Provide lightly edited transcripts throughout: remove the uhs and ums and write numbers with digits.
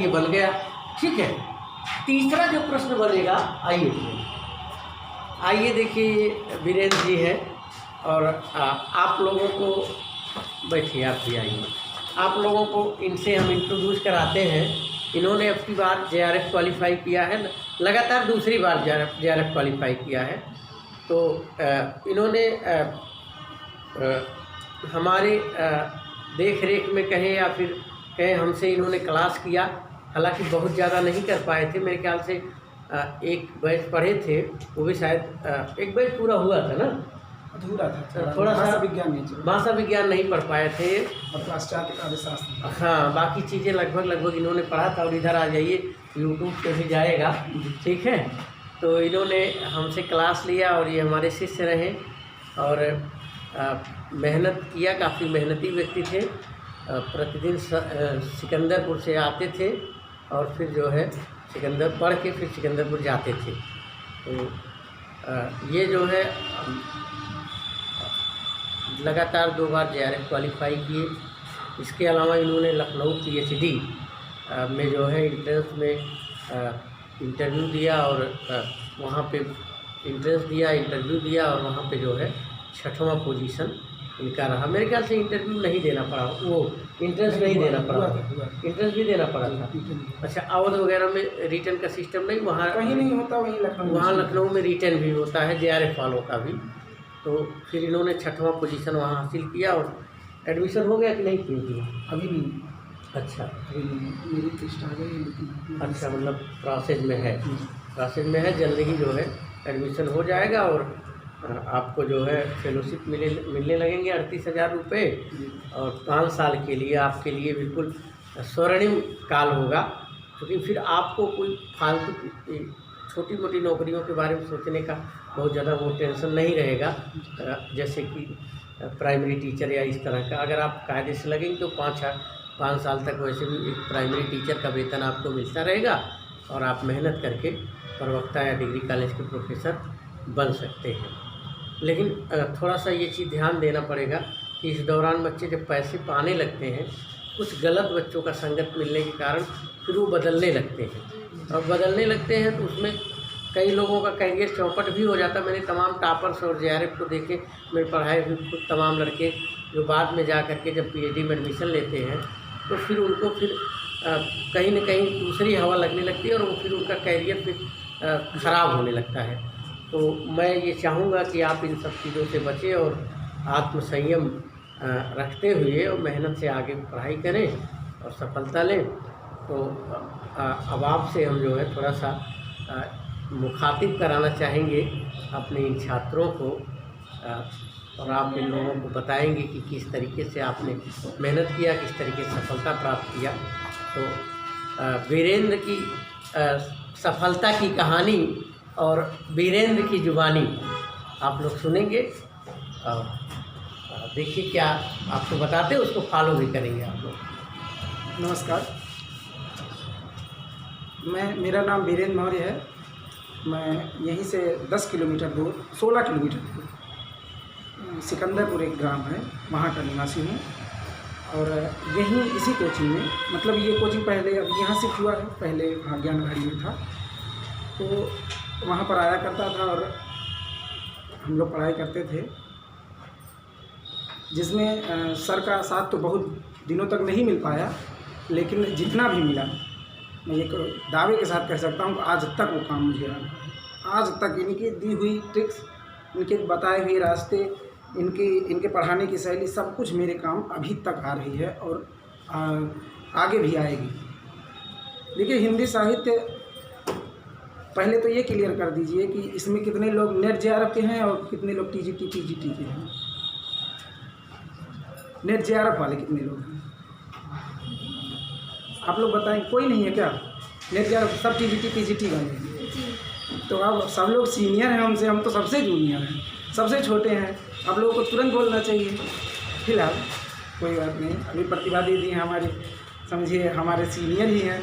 ये बन गया। ठीक है, तीसरा जो प्रश्न बनेगा, आइए देखिए, वीरेंद्र जी है और आप लोगों को, बैठिए आप भी आइए, आप लोगों को इनसे हम इंट्रोड्यूस कराते हैं। इन्होंने अब की बार JRF क्वालिफाई किया है, लगातार दूसरी बार JRF क्वालिफाई किया है। तो इन्होंने हमारे देख रेख में कहें या फिर कहें हमसे इन्होंने क्लास किया, हालांकि बहुत ज़्यादा नहीं कर पाए थे। मेरे ख्याल से एक बैच पढ़े थे, वो भी शायद एक बैच पूरा हुआ था ना, अधूरा था थोड़ा सा भाषा विज्ञान नहीं पढ़ पाए थे और पाश्चात्य काव्यशास्त्र। हाँ, बाकी चीज़ें लगभग इन्होंने पढ़ा था। और इधर आ जाइए, यूट्यूब पे भी जाएगा, ठीक है। तो इन्होंने हमसे क्लास लिया और ये हमारे शिष्य रहे और मेहनत किया, काफ़ी मेहनती व्यक्ति थे। प्रतिदिन सिकंदरपुर से आते थे और फिर जो है सिकंदर पढ़ के फिर सिकंदरपुर जाते थे। तो ये जो है लगातार 2 बार JRF क्वालिफाई किए। इसके अलावा इन्होंने लखनऊ PhD में जो है इंट्रेंस में इंटरव्यू दिया और वहाँ पे इंट्रेंस दिया, इंटरव्यू दिया और वहाँ पे जो है 6वां पोजीशन इनका रहा। मेरे ख्याल से इंटरव्यू नहीं देना पड़ा, वो इंट्रेंस नहीं देना पड़ा, इंट्रेंस भी देना पड़ा था। अच्छा, अवध वगैरह में रिटर्न का सिस्टम नहीं, वहाँ कहीं नहीं होता, वहाँ लखनऊ में रिटर्न भी होता है, JRF वालों का भी। तो फिर इन्होंने 6वां पोजीशन वहाँ हासिल किया और एडमिशन हो गया कि नहीं किया? अभी नहीं। अच्छा, अभी नहीं, मेरी लिस्ट आ गई लेकिन अच्छा, मतलब प्रोसेस में है, प्रोसेस में है। जल्द ही जो है एडमिशन हो जाएगा और आपको जो है फेलोशिप मिलने लगेंगे 38,000 रुपये। और 5 साल के लिए आपके लिए बिल्कुल स्वर्णिम काल होगा, क्योंकि फिर आपको कोई फालतू छोटी मोटी नौकरियों के बारे में सोचने का बहुत ज़्यादा वो टेंशन नहीं रहेगा, जैसे कि प्राइमरी टीचर या इस तरह का। अगर आप कायदे से लगेंगे तो 5 साल तक वैसे भी एक प्राइमरी टीचर का वेतन आपको मिलता रहेगा और आप मेहनत करके प्रवक्ता या डिग्री कॉलेज के प्रोफेसर बन सकते हैं। लेकिन थोड़ा सा ये चीज़ ध्यान देना पड़ेगा कि इस दौरान बच्चे जब पैसे पाने लगते हैं, कुछ गलत बच्चों का संगत मिलने के कारण फिर वो बदलने लगते हैं और बदलने लगते हैं तो उसमें कई लोगों का करियर चौपट भी हो जाता। मैंने तमाम टॉपर्स और JRF को देखे, मेरे पढ़ाए हुए खुद तमाम लड़के जो बाद में जा करके जब PhD में एडमिशन लेते हैं तो फिर उनको फिर कहीं न कहीं दूसरी हवा लगने लगती है और वो फिर उनका करियर फिर ख़राब होने लगता है। तो मैं ये चाहूँगा कि आप इन सब चीज़ों से बचें और आत्मसंयम रखते हुए और मेहनत से आगे पढ़ाई करें और सफलता लें। तो अब आपसे हम जो है थोड़ा सा मुखातिब कराना चाहेंगे अपने इन छात्रों को और आप इन लोगों को बताएंगे कि किस तरीके से आपने मेहनत किया, किस तरीके से सफलता प्राप्त किया। तो वीरेंद्र की सफलता की कहानी और वीरेंद्र की जुबानी आप लोग सुनेंगे और देखिए क्या आपको बताते हैं, उसको फॉलो भी करेंगे आप लोग। नमस्कार, मेरा नाम वीरेंद्र मौर्य है। मैं यहीं से 10 किलोमीटर दूर, 16 किलोमीटर दूर सिकंदरपुर एक ग्राम है, वहाँ का निवासी हूँ। और यहीं इसी कोचिंग में, मतलब ये कोचिंग पहले अब यहाँ शिफ्ट हुआ है, पहले ज्ञानघाटी में था, तो वहाँ पर आया करता था और हम लोग पढ़ाई करते थे, जिसमें सर का साथ तो बहुत दिनों तक नहीं मिल पाया, लेकिन जितना भी मिला मैं एक दावे के साथ कह सकता हूँ कि आज तक वो काम मुझे आ, आज तक इनकी दी हुई ट्रिक्स, इनके बताए हुए रास्ते, इनके पढ़ाने की शैली, सब कुछ मेरे काम अभी तक आ रही है और आगे भी आएगी। देखिए, हिंदी साहित्य, पहले तो ये क्लियर कर दीजिए कि इसमें कितने लोग नेट JRF के हैं और कितने लोग TGT PGT के हैं। नेट JRF वाले कितने लोग हैं आप लोग बताएं? कोई नहीं है क्या? नेट JRF सब TGT PGT वाले हैं। तो अब सब लोग सीनियर हैं हमसे, हम तो सबसे जूनियर हैं, सबसे छोटे हैं। आप लोगों को तुरंत बोलना चाहिए। फिलहाल कोई बात नहीं, अभी प्रतिभा दीदी हैं हमारी, समझिए हमारे सीनियर ही हैं।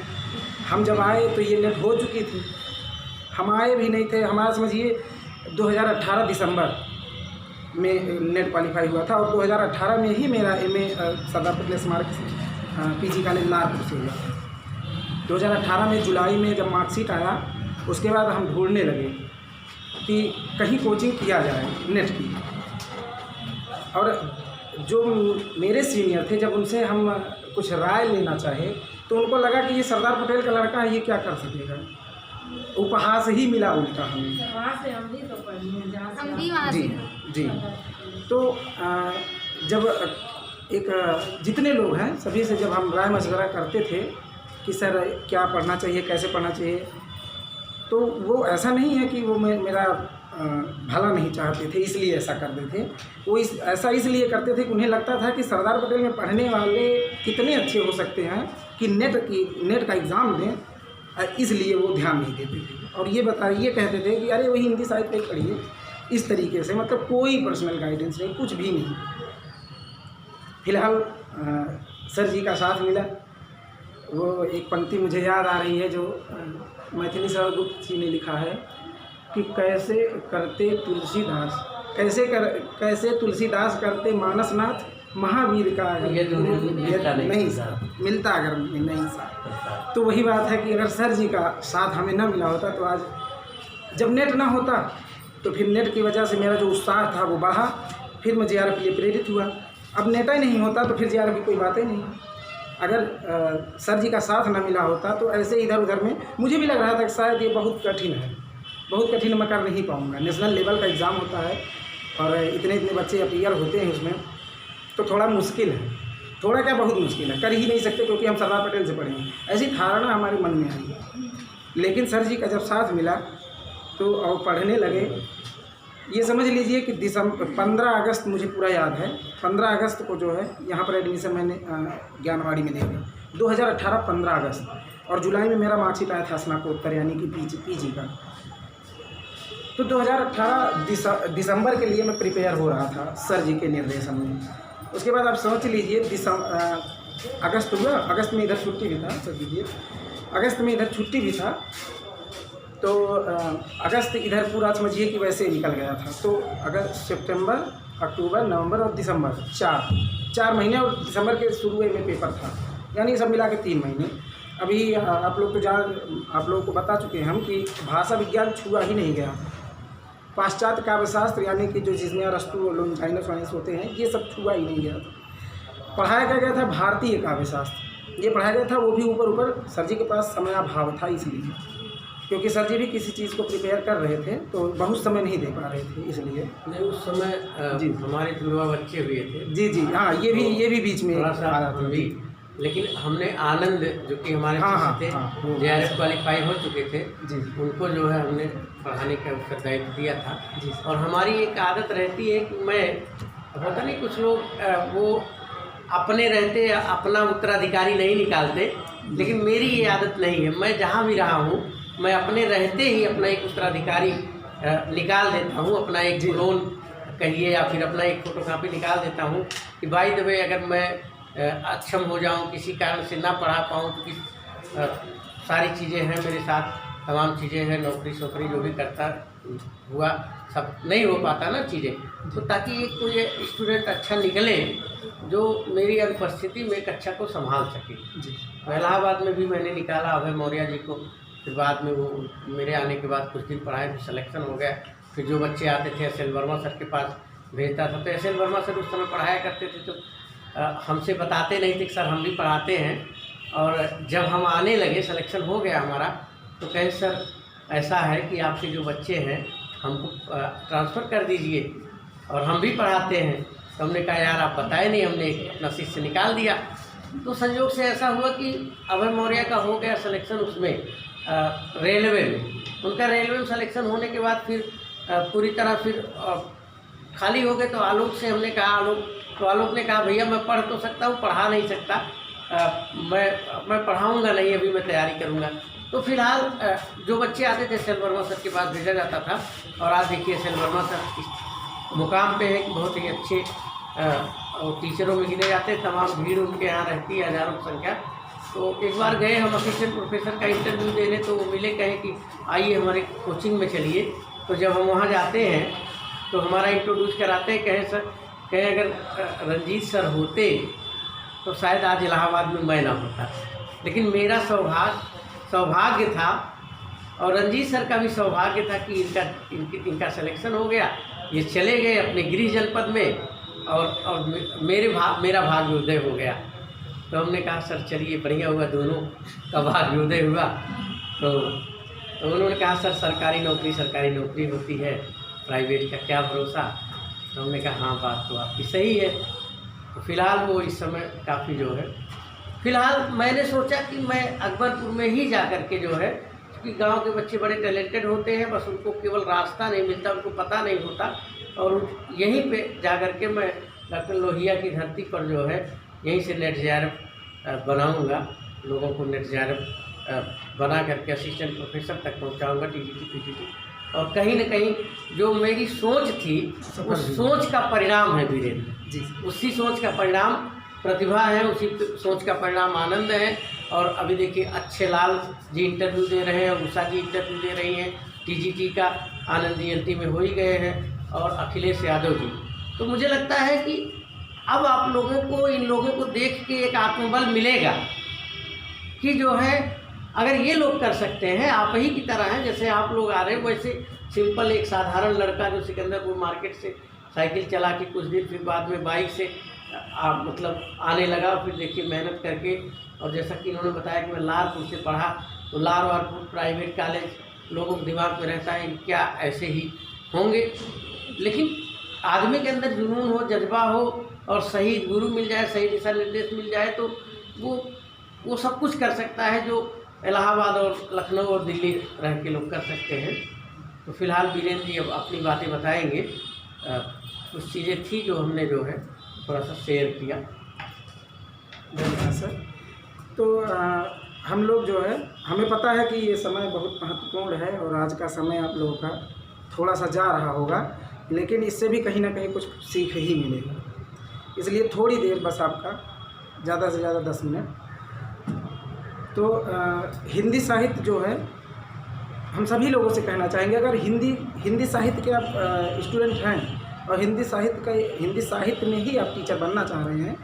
हम जब आए तो ये नेट हो चुकी थी, हम आए भी नहीं थे। हमारा समझिए 2018 दिसंबर में नेट क्वालिफाई हुआ था और 2018 में ही मेरा MA सरदार पटेल स्मारक PG कॉलेज नागपुर से हुआ। 2018 में जुलाई में जब मार्कशीट आया, उसके बाद हम ढूंढने लगे कि कहीं कोचिंग किया जाए नेट की। और जो मेरे सीनियर थे, जब उनसे हम कुछ राय लेना चाहे तो उनको लगा कि ये सरदार पटेल का लड़का है, ये क्या कर सकेगा। उपहास ही मिला उल्टा हमें। हम भी वहाँ जी से जी। तो जब जितने लोग हैं सभी से जब हम राय मशवरा करते थे कि सर क्या पढ़ना चाहिए, कैसे पढ़ना चाहिए, तो वो ऐसा नहीं है कि वो मेरा भला नहीं चाहते थे इसलिए ऐसा करते थे। वो ऐसा इसलिए करते थे कि उन्हें लगता था कि सरदार पटेल में पढ़ने वाले कितने अच्छे हो सकते हैं कि नेट का एग्ज़ाम दें, इसलिए वो ध्यान नहीं देते थे। और ये कहते थे कि अरे वही हिंदी साहित्य पढ़िए, इस तरीके से, मतलब कोई पर्सनल गाइडेंस नहीं, कुछ भी नहीं। फिलहाल सर जी का साथ मिला। वो एक पंक्ति मुझे याद आ रही है जो मैथिली शरण गुप्त जी ने लिखा है कि कैसे करते तुलसीदास, कैसे तुलसीदास करते मानसनाथ, महावीर का नहीं साथ मिलता अगर नहीं साथ। तो वही बात है कि अगर सर जी का साथ हमें न मिला होता तो आज जब नेट ना होता तो फिर नेट की वजह से मेरा जो उत्साह था वो बढ़ा, फिर मैं JRF के लिए प्रेरित हुआ। अब नेट ही नहीं होता तो फिर JRF की कोई बात ही नहीं। अगर सर जी का साथ ना मिला होता तो ऐसे इधर उधर में मुझे भी लग रहा था कि शायद ये बहुत कठिन है, बहुत कठिन, मैं कर नहीं पाऊँगा। नेशनल लेवल का एग्ज़ाम होता है और इतने बच्चे अपीयर होते हैं उसमें, तो थोड़ा मुश्किल है, थोड़ा क्या बहुत मुश्किल है, कर ही नहीं सकते क्योंकि हम सरदार पटेल से पढ़े हैं, ऐसी धारणा हमारे मन में आई। लेकिन सर जी का जब साथ मिला तो और पढ़ने लगे। ये समझ लीजिए कि 15 अगस्त मुझे पूरा याद है, 15 अगस्त को जो है यहाँ पर एडमिशन मैंने ज्ञानवाड़ी में ले लिया, 2018 15 अगस्त। और जुलाई में मेरा मार्कशीट आया था स्नातकोत्तर यानी कि पीजी का। तो 2018 दिसंबर के लिए मैं प्रिपेयर हो रहा था सर जी के निर्देशन में। उसके बाद आप समझ लीजिए अगस्त हुआ, अगस्त में इधर छुट्टी भी था, समझ लीजिए अगस्त में इधर छुट्टी भी था। तो अगस्त इधर पूरा समझिए कि वैसे ही निकल गया था। तो अगस्त, सितंबर, अक्टूबर, नवंबर और दिसंबर, 4 महीने, और दिसंबर के शुरू में पेपर था, यानी सब मिला के 3 महीने। अभी आप लोगों को बता चुके हैं हम कि भाषा विज्ञान छुआ ही नहीं गया। पाश्चात्य काव्यशास्त्र यानी कि जो जिसमें अरस्तु, लोनजाइनस वाइनस होते हैं, ये सब छुआ ही नहीं गया था। पढ़ाया क्या गया था भारतीय काव्यशास्त्र, ये पढ़ाया गया था, वो भी ऊपर सर जी के पास समयाभाव था इसलिए, क्योंकि सर जी भी किसी चीज़ को प्रिपेयर कर रहे थे तो बहुत समय नहीं दे पा रहे थे इसलिए। नहीं, उस समय जी हमारे जुड़वा बच्चे हुए थे। जी हाँ, ये भी बीच में थोड़ा सा भी, लेकिन हमने आनंद जो कि हमारे थे JRF क्वालिफाई हो चुके थे जी, उनको जो है हमने पढ़ाने का उत्तरदायित्व दिया था जी। और हमारी एक आदत रहती है कि पता नहीं कुछ लोग वो अपने रहते अपना उत्तराधिकारी नहीं निकालते, लेकिन मेरी ये आदत नहीं है। मैं जहाँ भी रहा हूँ मैं अपने रहते ही अपना एक उत्तराधिकारी निकाल देता हूँ, अपना एक क्लोन कहिए या फिर अपना एक फ़ोटोकॉपी निकाल देता हूँ कि बाय द वे अगर मैं अक्षम हो जाऊँ, किसी कारण से ना पढ़ा पाऊँ, तो सारी चीज़ें हैं मेरे साथ, तमाम चीज़ें हैं, नौकरी जो भी करता हुआ सब नहीं हो पाता ना चीज़ें, तो ताकि एक कोई स्टूडेंट अच्छा निकले जो मेरी अनुपस्थिति में कक्षा को संभाल सके जी। इलाहाबाद में भी मैंने निकाला अभय मौर्य जी को, फिर बाद में वो मेरे आने के बाद कुछ दिन पढ़ाए, फिर सिलेक्शन हो गया। फिर जो बच्चे आते थे SL वर्मा सर के पास भेजता था, तो SL वर्मा सर उस समय पढ़ाया करते थे, तो हमसे बताते नहीं थे कि सर हम भी पढ़ाते हैं। और जब हम आने लगे, सिलेक्शन हो गया हमारा, तो कहे सर ऐसा है कि आपके जो बच्चे हैं हमको ट्रांसफ़र कर दीजिए और हम भी पढ़ाते हैं। तो हमने कहा यार आप बताए नहीं, हमने अपना शिष्य निकाल दिया। तो संयोग से ऐसा हुआ कि अभय मौर्य का हो गया सिलेक्शन उसमें रेलवे में। उनका रेलवे में सिलेक्शन होने के बाद फिर पूरी तरह फिर खाली हो गए। तो आलोक से हमने कहा, आलोक ने कहा भैया मैं पढ़ तो सकता हूँ, पढ़ा नहीं सकता, मैं पढ़ाऊँगा नहीं, अभी मैं तैयारी करूँगा। तो फिलहाल जो बच्चे आते थे SL वर्मा सर के पास भेजा जाता था। और आज देखिए SL वर्मा सर इस मुकाम पे है कि बहुत ही अच्छे टीचरों में गिने जाते हैं, तमाम भीड़ उनके यहाँ रहती है, हज़ारों की संख्या। तो एक बार गए हम असिस्टेंट प्रोफेसर का इंटरव्यू देने, तो वो मिले, कहे कि आइए हमारे कोचिंग में चलिए। तो जब हम वहाँ जाते हैं तो हमारा इंट्रोड्यूस कराते हैं, कहे अगर रंजीत सर होते तो शायद आज इलाहाबाद में मैं ना होता, लेकिन मेरा सौभाग्य सौभाग्य था और रंजीत सर का भी सौभाग्य था कि इनका सिलेक्शन हो गया। ये चले गए अपने गृह जनपद में और मेरा भाग्योदय हो गया। तो हमने कहा सर चलिए बढ़िया हुआ, दोनों का भाग्योदय हुआ। तो उन्होंने कहा सर सरकारी नौकरी होती है, प्राइवेट का क्या भरोसा। तो हमने कहा हाँ बात तो आपकी सही है। तो फिलहाल वो इस समय काफ़ी जो है, फिलहाल मैंने सोचा कि मैं अकबरपुर में ही जा कर के जो है, क्योंकि गांव के बच्चे बड़े टैलेंटेड होते हैं, बस उनको केवल रास्ता नहीं मिलता, उनको पता नहीं होता। और यहीं पे जा कर के मैं डॉक्टर लोहिया की धरती पर जो है यहीं से नेट जेआरएफ बनाऊँगा, लोगों को नेट जेआरएफ बना करके असिस्टेंट प्रोफेसर तक पहुँचाऊँगा, टीजीटी पीजीटी। और कहीं न कहीं जो मेरी सोच थी उस सोच का परिणाम है वीरेंद्र जी, उसी सोच का परिणाम प्रतिभा है, उसी सोच का परिणाम आनंद है। और अभी देखिए अच्छे लाल जी इंटरव्यू दे रहे हैं, उषा जी इंटरव्यू दे रही हैं, टीजीटी का आनंद जी एलटी में हो ही गए हैं और अखिलेश यादव जी। तो मुझे लगता है कि अब आप लोगों को, इन लोगों को देख के एक आत्मबल मिलेगा कि जो है अगर ये लोग कर सकते हैं, आप ही की तरह हैं, जैसे आप लोग आ रहे हैं वैसे सिंपल एक साधारण लड़का जो सिकंदरपुर मार्केट से साइकिल चला के कुछ दिन फिर बाद में बाइक से मतलब आने लगा, फिर देखिए मेहनत करके। और जैसा कि इन्होंने बताया कि मैं लारपुर से पढ़ा, तो लारपुर प्राइवेट कॉलेज लोगों के दिमाग में रहता है क्या ऐसे ही होंगे, लेकिन आदमी के अंदर जुनून हो, जज्बा हो और सही गुरु मिल जाए, सही दिशा निर्देश मिल जाए तो वो सब कुछ कर सकता है जो इलाहाबाद और लखनऊ और दिल्ली रह के लोग कर सकते हैं। तो फिलहाल वीरेंद्र जी अब अपनी बातें बताएंगे। कुछ चीज़ें थी जो हमने जो है थोड़ा सा शेयर किया। धन्यवाद सर। तो हम लोग जो है, हमें पता है कि ये समय बहुत महत्वपूर्ण है और आज का समय आप लोगों का थोड़ा सा जा रहा होगा, लेकिन इससे भी कहीं ना कहीं कुछ सीख ही मिलेगा। इसलिए थोड़ी देर बस आपका, ज़्यादा से ज़्यादा 10 मिनट। तो हिंदी साहित्य जो है, हम सभी लोगों से कहना चाहेंगे, अगर हिंदी साहित्य के आप स्टूडेंट हैं और हिंदी साहित्य में ही आप टीचर बनना चाह रहे हैं,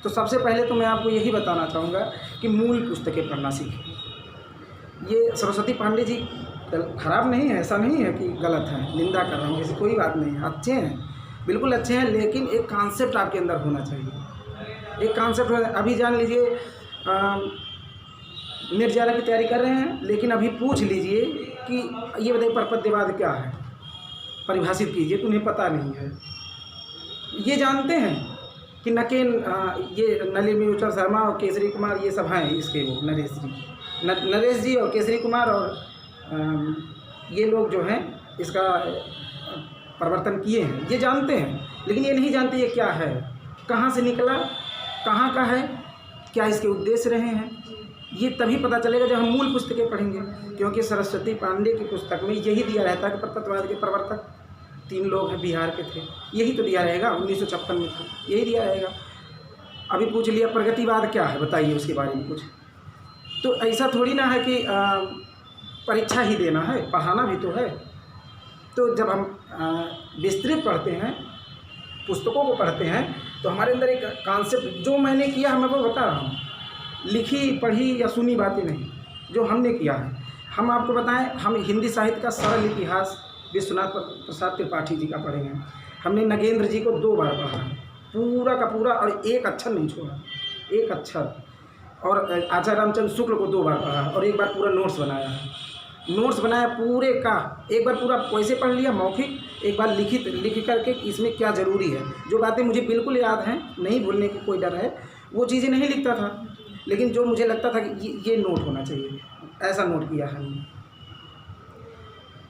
तो सबसे पहले तो मैं आपको यही बताना चाहूँगा कि मूल पुस्तकें पढ़ना सीखें। ये सरस्वती पांडे जी खराब नहीं है, ऐसा नहीं है कि गलत है, निंदा कर रहा हूँ, ऐसी कोई बात नहीं है, अच्छे हैं, बिल्कुल अच्छे हैं, लेकिन एक कॉन्सेप्ट आपके अंदर होना चाहिए। एक कॉन्सेप्ट अभी जान लीजिए नेट जेआरएफ की तैयारी कर रहे हैं, लेकिन अभी पूछ लीजिए कि ये बताइए प्रपद्यवाद क्या है, परिभाषित कीजिए, तो उन्हें पता नहीं है। ये जानते हैं कि ये नलिनी म्यूचर शर्मा और केसरी कुमार ये सब हैं, इसके वो नरेश जी और केसरी कुमार और ये लोग जो हैं इसका प्रवर्तन किए हैं, ये जानते हैं, लेकिन ये नहीं जानते ये क्या है, कहाँ से निकला, कहाँ का है, क्या इसके उद्देश्य रहे हैं। ये तभी पता चलेगा जब हम मूल पुस्तकें पढ़ेंगे, क्योंकि सरस्वती पांडे की पुस्तक में यही दिया रहता है कि प्रपद्यवाद के प्रवर्तक 3 लोग हैं, बिहार के थे, यही तो दिया रहेगा, 1956 में था, यही दिया रहेगा। अभी पूछ लिया प्रगतिवाद क्या है, बताइए उसके बारे में कुछ। तो ऐसा थोड़ी ना है कि परीक्षा ही देना है, पढ़ाना भी तो है। तो जब हम विस्तृत पढ़ते हैं, पुस्तकों को पढ़ते हैं, तो हमारे अंदर एक कॉन्सेप्ट, जो मैंने किया है मैं वो बता रहा हूँ, लिखी पढ़ी या सुनी बातें नहीं, जो हमने किया है। हम आपको बताएं, हम हिंदी साहित्य का सरल इतिहास विश्वनाथ प्रसाद त्रिपाठी जी का पढ़े हैं, हमने नगेंद्र जी को 2 बार पढ़ा है, पूरा का पूरा, और एक अक्षर नहीं छोड़ा, एक अक्षर। और आचार्य रामचंद्र शुक्ल को 2 बार पढ़ा और एक बार पूरा नोट्स बनाया है, नोट्स बनाया पूरे का, एक बार पूरा वैसे पढ़ लिया मौखिक, एक बार लिख करके इसमें क्या ज़रूरी है, जो बातें मुझे बिल्कुल याद हैं, नहीं भूलने की कोई डर है, वो चीज़ें नहीं लिखता था, लेकिन जो मुझे लगता था कि ये नोट होना चाहिए, ऐसा नोट किया है हमने।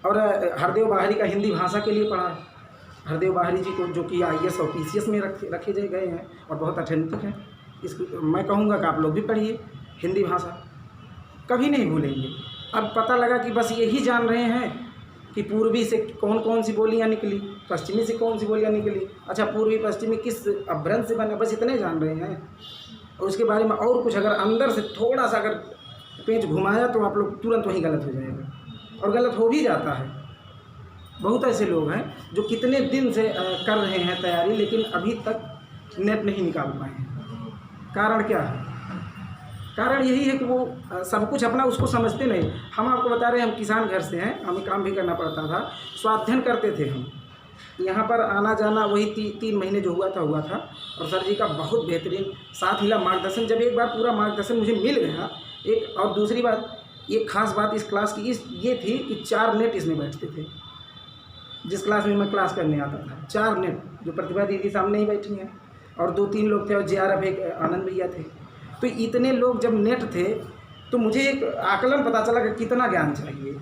और हरदेव बाहरी का हिंदी भाषा के लिए पढ़ा, हरदेव बाहरी जी को, जो कि IAS और PCS में रखे गए हैं और बहुत अथेंटिक हैं। इसको मैं कहूँगा कि आप लोग भी पढ़िए, हिंदी भाषा कभी नहीं भूलेंगे। अब पता लगा कि बस यही जान रहे हैं कि पूर्वी से कौन कौन सी बोलियाँ निकली, पश्चिमी से कौन सी बोलियाँ निकली, अच्छा पूर्वी पश्चिमी किस अपभ्रंश से बना, बस इतने जान रहे हैं। और उसके बारे में और कुछ अगर अंदर से थोड़ा सा अगर पेंच घुमाया तो आप लोग तुरंत वहीं गलत हो जाएगा, और गलत हो भी जाता है। बहुत ऐसे लोग हैं जो कितने दिन से कर रहे हैं तैयारी, लेकिन अभी तक नेट नहीं निकाल पाए हैं। कारण क्या है? कारण यही है कि वो सब कुछ अपना उसको समझते नहीं। हम आपको बता रहे हैं, हम किसान घर से हैं, हमें काम भी करना पड़ता था, स्वाध्ययन करते थे हम। यहाँ पर आना जाना वही 3 महीने जो हुआ था और सर जी का बहुत बेहतरीन साथ मिला, मार्गदर्शन। जब एक बार पूरा मार्गदर्शन मुझे मिल गया, एक और दूसरी बात, एक ख़ास बात इस क्लास की ये थी कि 4 नेट इसमें बैठते थे। जिस क्लास में मैं क्लास करने आता था 4 नेट, जो प्रतिभा दीदी सामने ही बैठी हैं, और 2-3 लोग थे, और JRF एक आनंद भैया थे। तो इतने लोग जब नेट थे तो मुझे एक आकलन पता चला कि कितना ज्ञान चाहिए।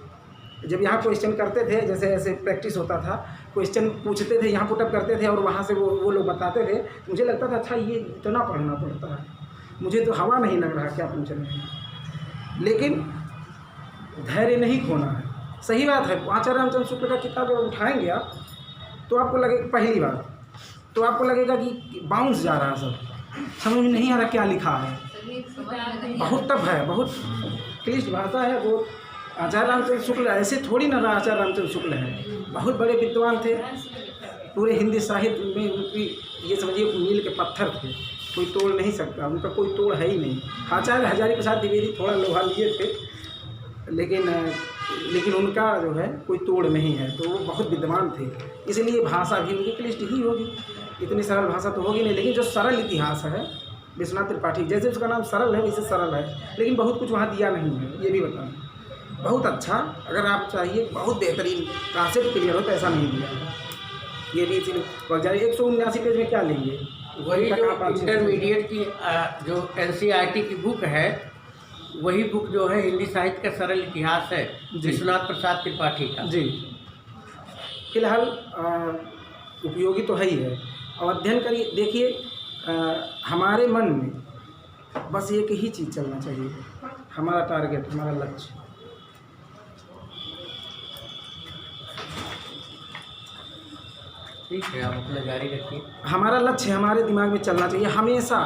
जब यहाँ क्वेश्चन करते थे, जैसे ऐसे प्रैक्टिस होता था, क्वेश्चन पूछते थे, यहाँ पुटअप करते थे और वहाँ से वो लोग बताते थे, मुझे लगता था अच्छा ये इतना पढ़ना पड़ता है, मुझे तो हवा नहीं लग रहा क्या पूछ रहे हैं। लेकिन धैर्य नहीं खोना है। सही बात है, आचार्य रामचंद्र शुक्ल का किताब जब उठाएंगे आप तो आपको लगेगा, पहली बार तो आपको लगेगा कि बाउंस जा रहा है, सब समझ में नहीं आ रहा क्या लिखा है, बहुत टफ है, बहुत क्लिष्ट भाषा है। वो आचार्य रामचंद्र शुक्ल ऐसे थोड़ी ना रहा, आचार्य रामचंद्र शुक्ल है, बहुत बड़े विद्वान थे, पूरे हिंदी साहित्य में उनकी ये समझिए मील के पत्थर थे, कोई तोड़ नहीं सकता, उनका कोई तोड़ है ही नहीं। आचार्य हजारी प्रसाद द्विवेदी थोड़ा लोहा लिए थे, लेकिन उनका जो है कोई तोड़ नहीं है, तो वो बहुत विद्वान थे, इसलिए भाषा भी उनकी क्लिष्ट ही होगी, इतनी सरल भाषा तो होगी नहीं। लेकिन जो सरल इतिहास है विश्वनाथ त्रिपाठी, जैसे उसका नाम सरल है वैसे सरल है, लेकिन बहुत कुछ वहाँ दिया नहीं है, ये भी बताएं। बहुत अच्छा, अगर आप चाहिए बहुत बेहतरीन कांसेप्ट क्लियर हो तो ऐसा नहीं दिया है, ये भी इसीलिए 179 पेज में क्या लेंगे। वही जो इंटरमीडिएट की जो NCERT की बुक है, वही बुक जो है हिंदी साहित्य का सरल इतिहास है विश्वनाथ प्रसाद त्रिपाठी का जी। फिलहाल उपयोगी तो है ही है, और अध्ययन करिए। देखिए हमारे मन में बस एक ही चीज़ चलना चाहिए, हमारा टारगेट, हमारा लक्ष्य। ठीक है, आप अपना जारी रखिए। हमारा लक्ष्य हमारे दिमाग में चलना चाहिए हमेशा।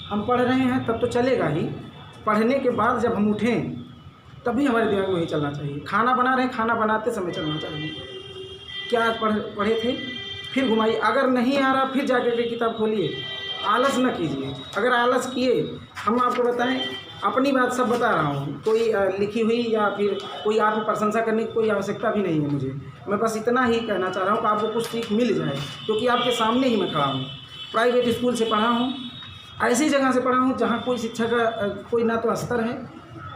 हम पढ़ रहे हैं तब तो चलेगा ही, पढ़ने के बाद जब हम उठें तभी हमारे दिमाग में वही चलना चाहिए। खाना बना रहे हैं, खाना बनाते समय चलना चाहिए, क्या आज पढ़े थे, फिर घुमाइए। अगर नहीं आ रहा फिर जाकर के किताब खोलिए, आलस न कीजिए। अगर आलस किए, हम आपको बताएं, अपनी बात सब बता रहा हूँ, कोई लिखी हुई या फिर कोई आत्म प्रशंसा करने की कोई आवश्यकता भी नहीं है मुझे। मैं बस इतना ही कहना चाह रहा हूँ कि आपको कुछ सीख मिल जाए, क्योंकि आपके सामने ही मैं खड़ा हूँ। प्राइवेट स्कूल से पढ़ा हूँ, ऐसी जगह से पढ़ा हूँ जहाँ कोई शिक्षा का कोई ना तो स्तर है,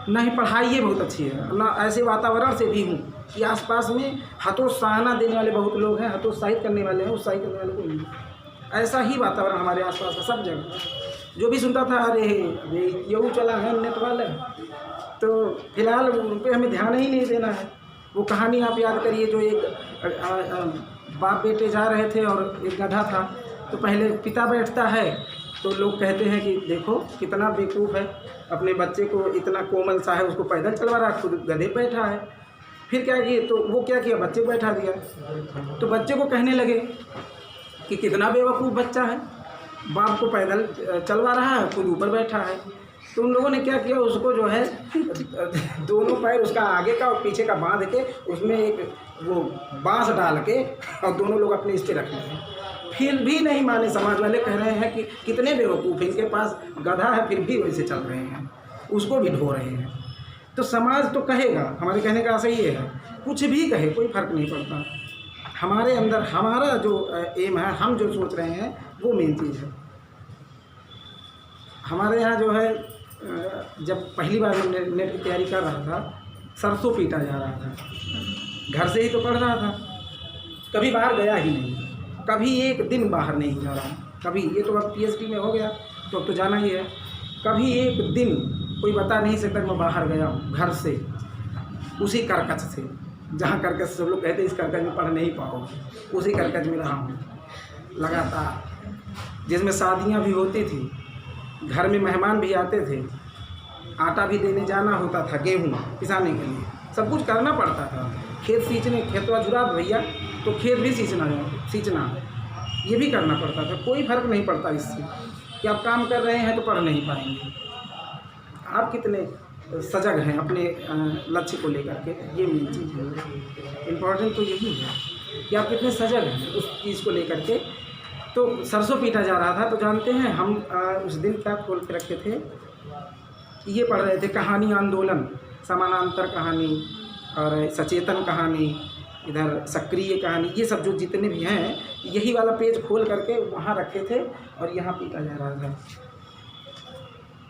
ना ही पढ़ाई ये बहुत अच्छी है, ना ऐसे वातावरण से भी हूँ कि आसपास में हतोत्साहना देने वाले बहुत लोग हैं, हतोत्साहित करने वाले हैं, उत्साहित करने वाले कोई नहीं। ऐसा ही वातावरण हमारे आसपास का सब जगह। जो भी सुनता था, अरे ये चला है नेट वाला, तो फिलहाल उन पर हमें ध्यान ही नहीं देना है। वो कहानी आप याद करिए, जो एक बाप बेटे जा रहे थे और एक गधा था, तो पहले पिता बैठता है तो लोग कहते हैं कि देखो कितना बेवकूफ़ है, अपने बच्चे को इतना कोमल सा है उसको पैदल चलवा रहा, खुद गधे बैठा है। फिर क्या किए, तो वो क्या किया, बच्चे को बैठा दिया, तो बच्चे को कहने लगे कि कितना बेवकूफ़ बच्चा है, बाप को पैदल चलवा रहा है, खुद ऊपर बैठा है। तो उन लोगों ने क्या किया, उसको जो है दोनों पैर उसका आगे का और पीछे का बांध के उसमें एक वो बांस डाल के और दोनों लोग अपने इस पर रख लिए। फिर भी नहीं माने, समाज वाले कह रहे हैं कि कितने बेवकूफ़, इनके पास गधा है फिर भी वैसे चल रहे हैं, उसको भी ढो रहे हैं। तो समाज तो कहेगा, हमारे कहने का आशा ये है, कुछ भी कहे कोई फ़र्क नहीं पड़ता, हमारे अंदर हमारा जो एम है, हम जो सोच रहे हैं वो मेन चीज़ है। हमारे यहाँ जो है, जब पहली बार मैं नेट की तैयारी कर रहा था, सरसों पीटा जा रहा था, घर से ही तो पढ़ रहा था, कभी बाहर गया ही नहीं, कभी एक दिन बाहर नहीं जा रहा, कभी, ये तो अब PhD में हो गया तो अब तो जाना ही है, कभी एक दिन कोई बता नहीं सकता मैं बाहर गया हूँ घर से, उसी करकच से, जहाँ करकच सब लोग कहते हैं इस करकच में पढ़ नहीं पाओगे, उसी करकच में रहा हूँ लगातार, जिसमें शादियाँ भी होती थी, घर में मेहमान भी आते थे, आटा भी देने जाना होता था, गेहूँ पिसाने के लिए, सब कुछ करना पड़ता था, खेत सींचने, खेतवा जुरा भैया तो खेत भी सींचना ये भी करना पड़ता था। कोई फ़र्क नहीं पड़ता इससे कि आप काम कर रहे हैं तो पढ़ नहीं पाएंगे, आप कितने सजग हैं अपने लक्ष्य को लेकर के, ये मेन चीज़ है। इम्पोर्टेंट तो यही है कि आप कितने सजग हैं उस चीज़ को लेकर के। तो सरसों पीटा जा रहा था, तो जानते हैं हम उस दिन क्या खोल के रखे थे, ये पढ़ रहे थे कहानी आंदोलन, समानांतर कहानी और सचेतन कहानी, इधर सक्रिय कहानी, ये सब जो जितने भी हैं यही वाला पेज खोल करके वहाँ रखे थे और यहाँ पीटा जा रहा था।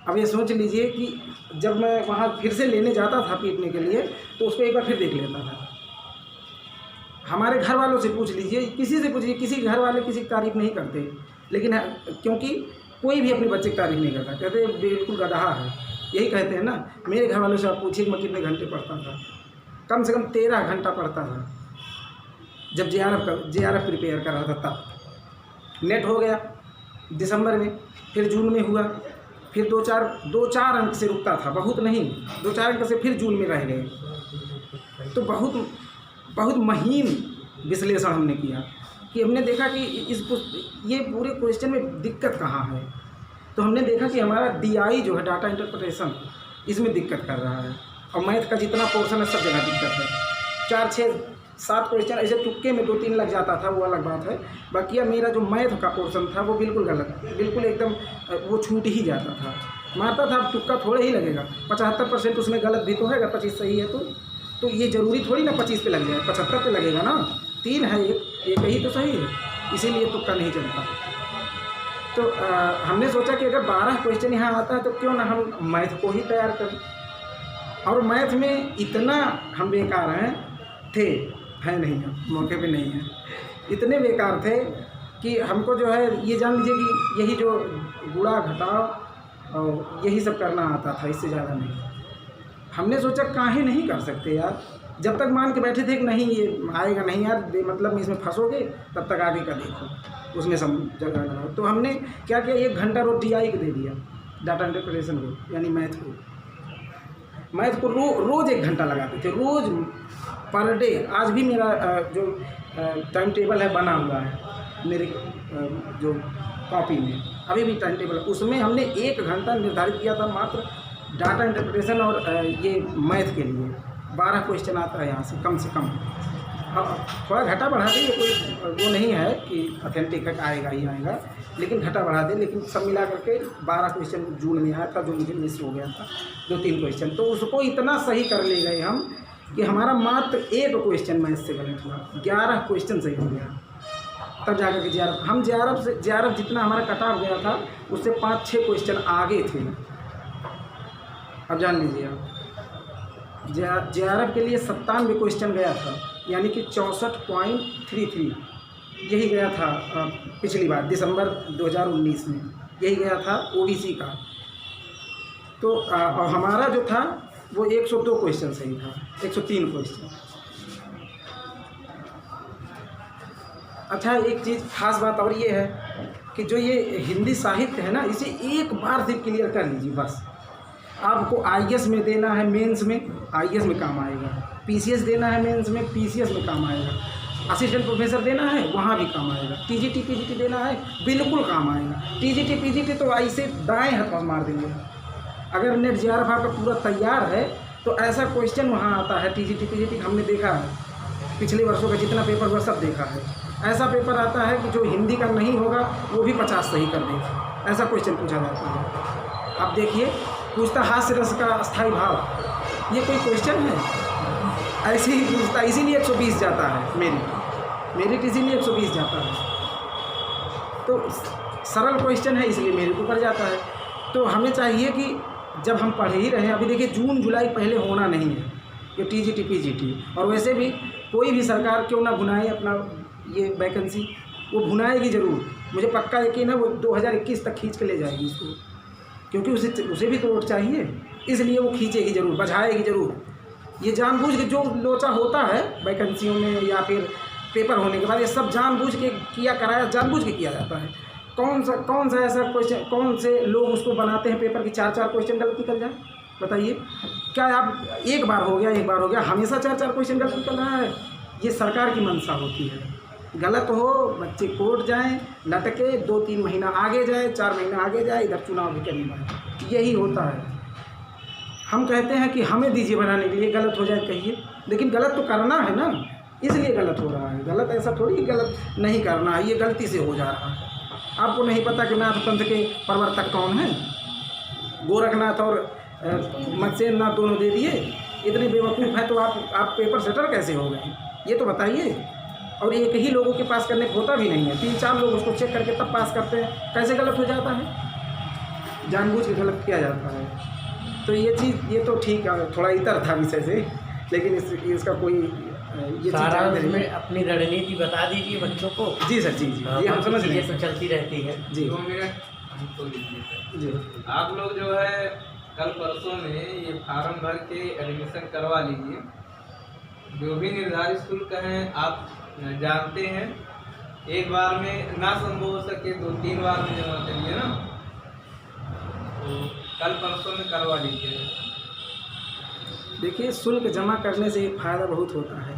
अब ये सोच लीजिए कि जब मैं वहाँ फिर से लेने जाता था पीटने के लिए तो उसको एक बार फिर देख लेता था। हमारे घर वालों से पूछ लीजिए, किसी से पूछिए, किसी घर वाले किसी की तारीफ़ नहीं करते, लेकिन क्योंकि कोई भी अपने बच्चे की तारीफ़ नहीं करता, कहते बिल्कुल गधा है, यही कहते हैं ना। मेरे घर वालों से आप पूछिए मैं कितने घंटे पढ़ता था, कम से कम 13 घंटा पढ़ता था जब JRF प्रिपेयर कर रहा था तब। नेट हो गया दिसंबर में, फिर जून में हुआ, फिर दो चार अंक से रुकता था, बहुत नहीं, 2-4 अंक से फिर जून में रह गए। तो बहुत महीन विश्लेषण हमने किया कि हमने देखा कि ये पूरे क्वेश्चन में दिक्कत कहाँ है। तो हमने देखा कि हमारा DI जो है डाटा इंटरप्रिटेशन, इसमें दिक्कत कर रहा है, और मैथ का जितना पोर्शन है सब जगह दिक्कत है। 4, 6, 7 क्वेश्चन ऐसे तुक्के में 2-3 लग जाता था, वो अलग बात है। बाकी मेरा जो मैथ का पोर्शन था वो बिल्कुल गलत, बिल्कुल एकदम वो छूट ही जाता था। मारता था, तुक्का थोड़े ही लगेगा, 75% उसमें गलत भी तो है, अगर 25 सही है तो ये ज़रूरी थोड़ी ना 25 पे लग जाए, 75 पे लगेगा ना। 3 है, एक ही तो सही है, इसीलिए तुक्का नहीं चलता। तो हमने सोचा कि अगर 12 क्वेश्चन यहाँ आता है तो क्यों ना हम मैथ को ही तैयार करें। और मैथ में इतना हम बेकार हैं नहीं, मौके पे नहीं है, इतने बेकार थे कि हमको जो है ये जान लीजिए कि यही जो गुणा घटाव और यही सब करना आता था, इससे ज़्यादा नहीं। हमने सोचा काहे नहीं कर सकते यार, जब तक मान के बैठे थे कि नहीं ये आएगा नहीं यार, मतलब में इसमें फंसोगे, तब तक आगे का देखो, उसमें सब जगह लगाओ। तो हमने क्या किया, 1 घंटा रोज DI को दे दिया, डाटा इंटरप्रिटेशन को, यानी मैथ को रोज़ 1 घंटा लगाते थे, रोज़ पर डे। आज भी मेरा जो टाइम टेबल है बना हुआ है मेरे जो कॉपी में, अभी भी टाइम टेबल, उसमें हमने 1 घंटा निर्धारित किया था मात्र डाटा इंटरप्रिटेशन और ये मैथ के लिए। 12 क्वेश्चन आता है यहाँ से कम से कम। हाँ, थोड़ा घटा बढ़ा दे, ये कोई वो नहीं है कि ऑथेंटिक आएगा ही आएगा, लेकिन घटा बढ़ा दे, लेकिन सब मिला करके 12 क्वेश्चन जून में आया था, जो मुझे मिस हो गया था 2-3 क्वेश्चन। तो उसको इतना सही कर ले गए हम कि हमारा मात्र 1 क्वेश्चन मैथ से गलत हुआ, 11 क्वेश्चन सही हो गया। तब जाकर के JRF जितना हमारा कट ऑफ गया था उससे 5-6 क्वेश्चन आगे थे। अब जान लीजिए आप, JRF के लिए 97 क्वेश्चन गया था, यानी कि 64.33 यही गया था पिछली बार दिसंबर 2019 में, यही गया था OBC का। तो और हमारा जो था वो 102 क्वेश्चन सही था, 103 क्वेश्चन। अच्छा, एक चीज़ खास बात और ये है कि जो ये हिंदी साहित्य है ना, इसे एक बार सिर्फ क्लियर कर लीजिए बस। आपको IAS में देना है, मेंस में IAS में काम आएगा, PCS देना है मेंस में, PCS में काम आएगा, असिस्टेंट प्रोफेसर देना है वहाँ भी काम आएगा, TGT PGT देना है बिल्कुल काम आएगा। TGT PGT तो ऐसे दाएँ हाथ मार देंगे। अगर नेट JRF आपका पूरा तैयार है तो ऐसा क्वेश्चन वहाँ आता है, TGT PGT हमने देखा है, पिछले वर्षों का जितना पेपर हुआ सब देखा है। ऐसा पेपर आता है कि जो हिंदी का नहीं होगा वो भी 50 सही कर देगा, ऐसा क्वेश्चन पूछा जाता है। आप देखिए, पूछता हास्य रस का अस्थायी भाव, ये कोई क्वेश्चन है? ऐसे ही पूछता, इसीलिए 120 जाता है मेरिट इसीलिए 120 जाता है। तो सरल क्वेश्चन है इसलिए मेरिट ऊपर जाता है। तो हमें चाहिए कि जब हम पढ़ ही रहे हैं, अभी देखिए जून जुलाई पहले होना नहीं है ये TGT PGT, और वैसे भी कोई भी सरकार क्यों ना भुनाए अपना ये वैकेंसी, वो भुनाएगी ज़रूर, मुझे पक्का यकीन है वो 2021 तक खींच के ले जाएगी इसको, क्योंकि उसे भी तो वोट चाहिए, इसलिए वो खींचेगी ज़रूर, बझाएगी ज़रूर। ये जानबूझ के जो लोचा होता है वैकेंसियों में या फिर पेपर होने के बाद, ये सब जानबूझ के जानबूझ के किया जाता है। कौन सा ऐसा क्वेश्चन, कौन से लोग उसको बनाते हैं पेपर की 4-4 क्वेश्चन गलत निकल जाए, बताइए? क्या आप एक बार हो गया हमेशा 4-4 क्वेश्चन गलत निकल रहा है? ये सरकार की मंशा होती है, गलत हो बच्चे कोर्ट जाएं, लटके 2-3 महीना आगे जाए, 4 महीना आगे जाए, इधर चुनाव भी करने पाए, यही होता है। हम कहते हैं कि हमें दीजिए बनाने के लिए, गलत हो जाए कहिए, लेकिन गलत तो करना है ना, इसलिए गलत हो रहा है। गलत ऐसा थोड़ी गलत नहीं करना है, ये गलती से हो जा रहा है। आपको नहीं पता कि नाथ पंथ के प्रवर्तक कौन हैं? गोरखनाथ और मत ना दोनों दे दिए। इतने बेवकूफ़ हैं तो आप पेपर सेटर कैसे हो गए, ये तो बताइए। और एक ही लोगों के पास करने को होता भी नहीं है, 3-4 लोग उसको चेक करके तब पास करते हैं। कैसे गलत हो जाता है, जानबूझ के गलत किया जाता है। तो ये चीज़, ये तो ठीक है, थोड़ा इतर था विषय से, लेकिन इसका कोई ये सारांश में अपनी रणनीति बता दीजिए बच्चों को। जी सर, जी ये हम समझ रहे हैं, तो चलती रहती है जी जी। आप लोग जो है कल परसों में ये फार्म भर के एडमिशन करवा लीजिए। जो भी निर्धारित शुल्क हैं आप जानते हैं, एक बार में ना संभव हो सके 2-3 बार में जमा करिए ना, तो कल परसों में करवा लीजिए। देखिए, शुल्क जमा करने से एक फ़ायदा बहुत होता है।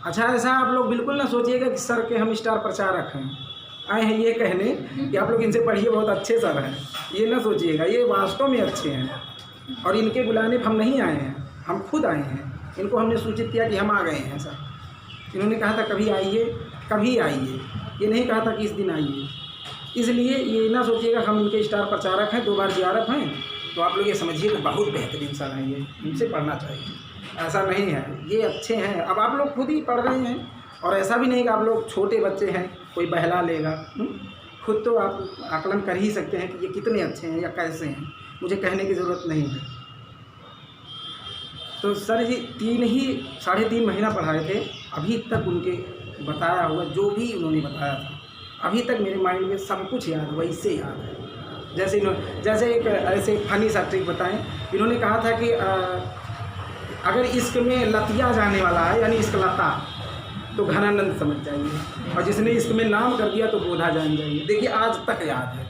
अच्छा, ऐसा आप लोग बिल्कुल ना सोचिएगा कि सर के हम स्टार प्रचारक हैं, आए हैं ये कहने कि आप लोग इनसे पढ़िए, बहुत अच्छे सर हैं, ये ना सोचिएगा। ये वास्तव में अच्छे हैं और इनके बुलाने पर हम नहीं आए हैं, हम खुद आए हैं। इनको हमने सूचित किया कि हम आ गए हैं सर। इन्होंने कहा था कभी आइए, कभी आइए, ये नहीं कहा था कि इस दिन आइए। इसलिए ये ना सोचिएगा हम इनके स्टार प्रचारक हैं, 2 बार जियारत हैं, तो आप लोग ये समझिए कि बहुत बेहतरीन सर हैं, ये इनसे पढ़ना चाहिए। ऐसा नहीं है, ये अच्छे हैं। अब आप लोग खुद ही पढ़ रहे हैं, और ऐसा भी नहीं कि आप लोग छोटे बच्चे हैं कोई बहला लेगा। खुद तो आप आकलन कर ही सकते हैं कि ये कितने अच्छे हैं या कैसे हैं, मुझे कहने की ज़रूरत नहीं है। तो सर जी 3.5 महीना पढ़ाए थे, अभी तक उनके बताया हुआ जो भी उन्होंने बताया था, अभी तक मेरे माइंड में सब कुछ याद, वैसे याद है। जैसे एक ऐसे फनी सा ट्रिक बताएं, इन्होंने कहा था कि अगर इश्क में लतिया जाने वाला है, यानी इश्क लता, तो घनानंद समझ जाइए, और जिसने इश्क में नाम कर दिया तो बोधा जान जाइए। देखिए, आज तक याद है।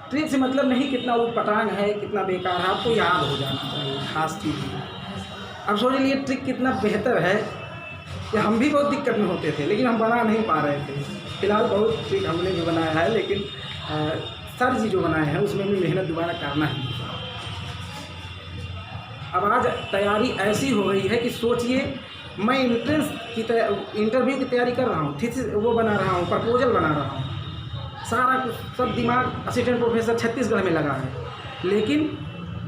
ट्रिक से मतलब नहीं कितना उटपटांग है, कितना बेकार है, आपको याद हो जाना चाहिए, खास चीज़। अब सोच लीजिए ट्रिक कितना बेहतर है कि हम भी बहुत दिक्कत में होते थे, लेकिन हम बना नहीं पा रहे थे। फिलहाल बहुत ट्रिक हमने भी बनाया है, लेकिन सर जी जो बनाए हैं उसमें भी मेहनत दोबारा करना ही। अब आज तैयारी ऐसी हो गई है कि सोचिए, मैं इंट्रेंस की इंटरव्यू की तैयारी कर रहा हूँ, थीसिस वो बना रहा हूँ, प्रपोजल बना रहा हूँ, सारा कुछ सब दिमाग असिस्टेंट प्रोफेसर छत्तीसगढ़ में लगा है। लेकिन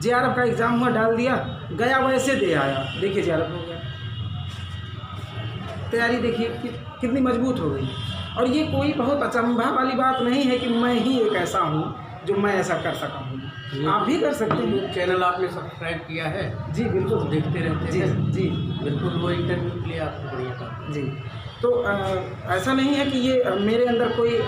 JRF का एग्ज़ाम हुआ, डाल दिया, गया वैसे दे आया, देखिए JRF हो गया। तैयारी देखिए कितनी मजबूत हो गई। और ये कोई बहुत अचंभा वाली बात नहीं है कि मैं ही एक ऐसा हूँ जो मैं ऐसा कर सका हूँ, आप भी कर सकते हैं। चैनल आपने सब्सक्राइब किया है? जी बिल्कुल, देखते रहते हैं। जी बिल्कुल, वो इंटरव्यू के लिए आपको बढ़िया था जी। तो ऐसा नहीं है कि ये मेरे अंदर कोई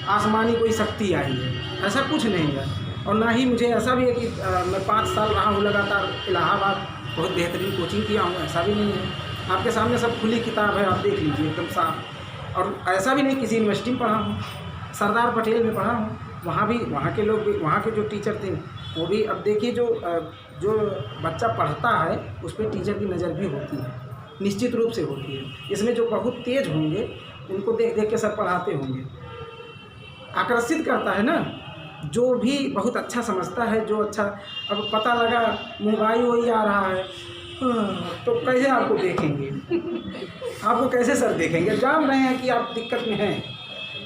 आसमानी कोई शक्ति आई है, ऐसा कुछ नहीं है। और ना ही मुझे ऐसा भी है कि मैं 5 साल रहा हूँ लगातार इलाहाबाद, बहुत बेहतरीन कोचिंग किया हूँ, ऐसा भी नहीं है। आपके सामने सब खुली किताब है, आप देख लीजिए एकदम साफ। और ऐसा भी नहीं किसी यूनिवर्सिटी में पढ़ा हूँ, सरदार पटेल में पढ़ा हूँ, वहाँ भी वहाँ के लोग भी, वहाँ के जो टीचर थे वो भी। अब देखिए, जो बच्चा पढ़ता है उस पर टीचर की नज़र भी होती है, निश्चित रूप से होती है। इसमें जो बहुत तेज़ होंगे उनको देख देख के सब पढ़ाते होंगे, आकर्षित करता है ना। जो भी बहुत अच्छा समझता है, जो अच्छा, अब पता लगा मोबाइल वही आ रहा है, तो कैसे आपको देखेंगे, आपको कैसे सर देखेंगे? जान रहे हैं कि आप दिक्कत में हैं,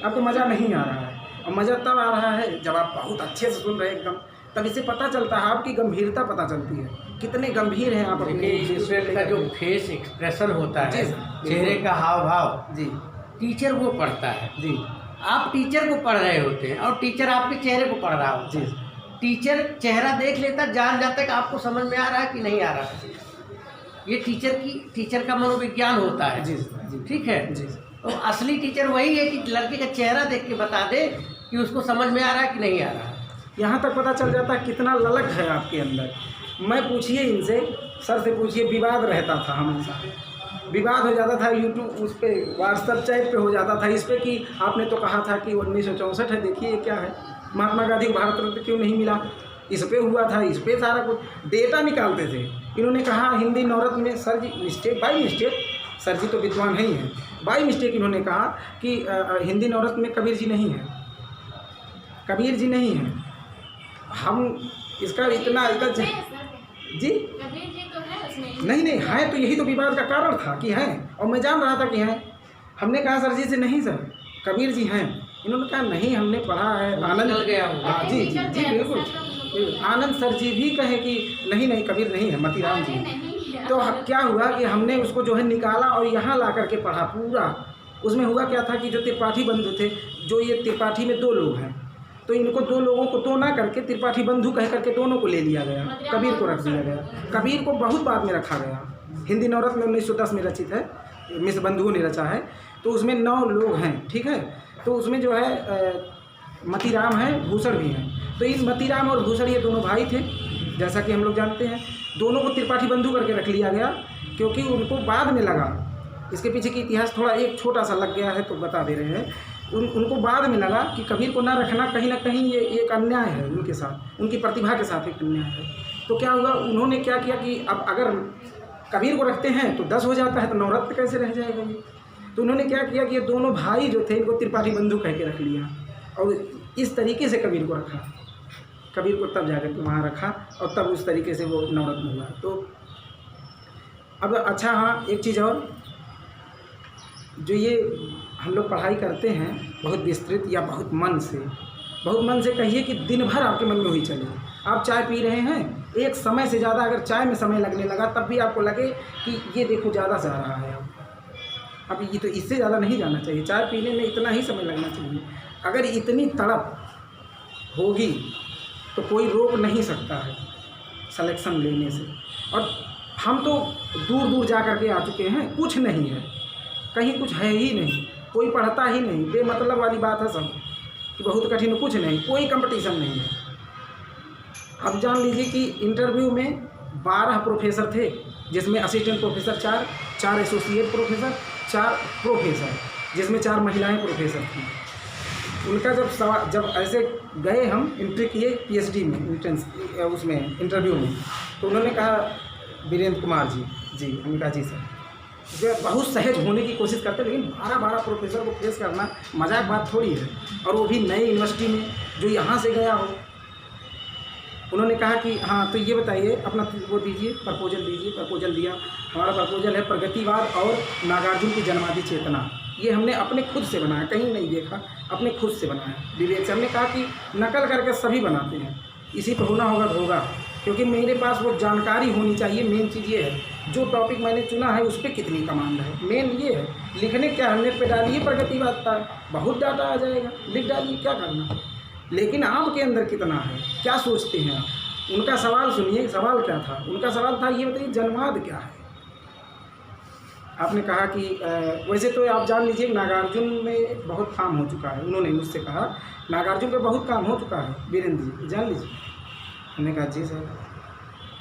आपको मज़ा नहीं आ रहा है। और मज़ा तब आ रहा है जब आप बहुत अच्छे से सुन रहे हैं एकदम, तब इससे पता चलता है, आपकी गंभीरता पता चलती है, कितने गंभीर हैं आप अपने स्टूडेंट का जो फेस एक्सप्रेशन होता है, चेहरे का हाव भाव, जी टीचर वो पढ़ता है। जी, आप टीचर को पढ़ रहे होते हैं और टीचर आपके चेहरे को पढ़ रहा होता है। टीचर चेहरा देख लेता, जान जाता है कि आपको समझ में आ रहा है कि नहीं आ रहा है। ये टीचर का मनोविज्ञान होता है। जी ठीक है जी। तो असली टीचर वही है कि लड़के का चेहरा देख के बता दे कि उसको समझ में आ रहा है कि नहीं आ रहा है। यहाँ तक पता चल जाता है कितना ललक है आपके अंदर। मैं पूछिए इनसे, सर से पूछिए, विवाद रहता था हमेशा, विवाद हो जाता था यूट्यूब उस पर, व्हाट्सएप चैट पे हो जाता था इस पर कि आपने तो कहा था कि 1964 है, देखिए ये क्या है, महात्मा गांधी को भारत रत्न क्यों नहीं मिला, इस पे हुआ था, इस पे सारा कुछ डेटा निकालते थे। इन्होंने कहा हिंदी नवरत्न में, sir ji mistake, by mistake, sir ji तो विद्वान नहीं हैं, बाई मिस्टेक इन्होंने कहा कि हिंदी नवरत्न में कबीर जी नहीं हैं, कबीर जी नहीं हैं। हम इसका इतना जी नहीं है, तो यही तो विवाद का कारण था कि हैं, और मैं जान रहा था कि हैं। हमने कहा सर जी से, नहीं सर कबीर जी हैं। इन्होंने कहा नहीं, हमने पढ़ा है, आनंद गया। जी जी जी बिल्कुल। आनंद सर जी भी कहे कि नहीं नहीं कबीर नहीं है, मतीराम जी। नहीं है। तो क्या हुआ कि हमने उसको जो है निकाला और यहाँ ला करके पढ़ा पूरा। उसमें हुआ क्या था कि जो त्रिपाठी बंधु थे, जो ये त्रिपाठी में 2 लोग हैं, तो इनको 2 लोगों को 2 ना करके त्रिपाठी बंधु कह करके दोनों को ले लिया गया, कबीर को रख दिया गया। कबीर को बहुत बाद में रखा गया। हिंदी नवरत्न 1910 में रचित है, मिश्र बंधुओं ने रचा है। तो उसमें 9 लोग हैं, ठीक है। तो उसमें जो है मतीराम है, भूषण भी हैं। तो इन मतीराम और भूषण ये दोनों भाई थे, जैसा कि हम लोग जानते हैं। दोनों को त्रिपाठी बंधु करके रख लिया गया क्योंकि उनको बाद में लगा, इसके पीछे की इतिहास थोड़ा एक छोटा सा लग गया है तो बता दे रहे हैं। उनको बाद में लगा कि कबीर को ना रखना कहीं ना कहीं ये एक अन्याय है उनके साथ, उनकी प्रतिभा के साथ एक अन्याय है। तो क्या हुआ, उन्होंने क्या किया कि अब अगर कबीर को रखते हैं तो 10 हो जाता है, तो नवरत्न कैसे रह जाएगा ये। तो उन्होंने क्या किया कि ये दोनों भाई जो थे इनको त्रिपाठी बंधु कह के रख लिया और इस तरीके से कबीर को रखा। कबीर को तब जाकर के वहाँ रखा और तब उस तरीके से वो नवरत्न हुआ। तो अब अच्छा हाँ, एक चीज़ और, जो ये हम लोग पढ़ाई करते हैं बहुत विस्तृत या बहुत मन से कहिए कि दिन भर आपके मन में हुई चले। आप चाय पी रहे हैं, एक समय से ज़्यादा अगर चाय में समय लगने लगा तब भी आपको लगे कि ये देखो ज़्यादा जा रहा है। अब ये तो इससे ज़्यादा नहीं जाना चाहिए, चाय पीने में इतना ही समय लगना चाहिए। अगर इतनी तड़प होगी तो कोई रोक नहीं सकता है सिलेक्शन लेने से। और हम तो दूर दूर जा कर के आ चुके हैं, कुछ नहीं है, कहीं कुछ है ही नहीं, कोई पढ़ता ही नहीं, बेमतलब वाली बात है सब कि बहुत कठिन, कुछ नहीं, कोई कंपटीशन नहीं है। अब जान लीजिए कि इंटरव्यू में 12 प्रोफेसर थे, जिसमें assistant professor 4 associate professor, 4 professor, जिसमें 4 महिलाएं प्रोफेसर थीं। उनका जब ऐसे गए हम एंट्री किए पीएचडी में, एंट्रेंस उसमें इंटरव्यू में, तो उन्होंने कहा वीरेंद्र कुमार जी, हमने कहा जी सर, जो बहुत सहज होने की कोशिश करते, लेकिन 12 प्रोफेसर को फेस करना मजाक बात थोड़ी है, और वो भी नई यूनिवर्सिटी में जो यहाँ से गया हो। उन्होंने कहा कि हाँ तो ये बताइए अपना वो दीजिए, प्रपोजल दीजिए। प्रपोजल दिया। हमारा प्रपोजल है प्रगतिवाद और नागार्जुन की जन्मादि चेतना। ये हमने अपने खुद से बनाया, कहीं नहीं देखा, अपने खुद से बनाया विवेक से। हमने कहा कि नकल करके सभी बनाते हैं, इसी पर होना होगा तो होगा, क्योंकि मेरे पास वो जानकारी होनी चाहिए। मेन चीज़ ये है, जो टॉपिक मैंने चुना है उस पर कितनी कमांड है, मेन ये है। लिखने क्या हमने पे डालिए प्रगतिवाद था, बहुत डाटा आ जाएगा, लिख डालिए, क्या करना। लेकिन आपके अंदर कितना है, क्या सोचते हैं आप। उनका सवाल सुनिए, सवाल क्या था उनका? सवाल था ये बताइए जन्माद क्या है। आपने कहा कि वैसे तो आप जान लीजिए नागार्जुन में बहुत काम हो चुका है। उन्होंने मुझसे कहा नागार्जुन पे बहुत काम हो चुका है वीरेंद्र जी, जान लीजिए। हमने कहा जी सर।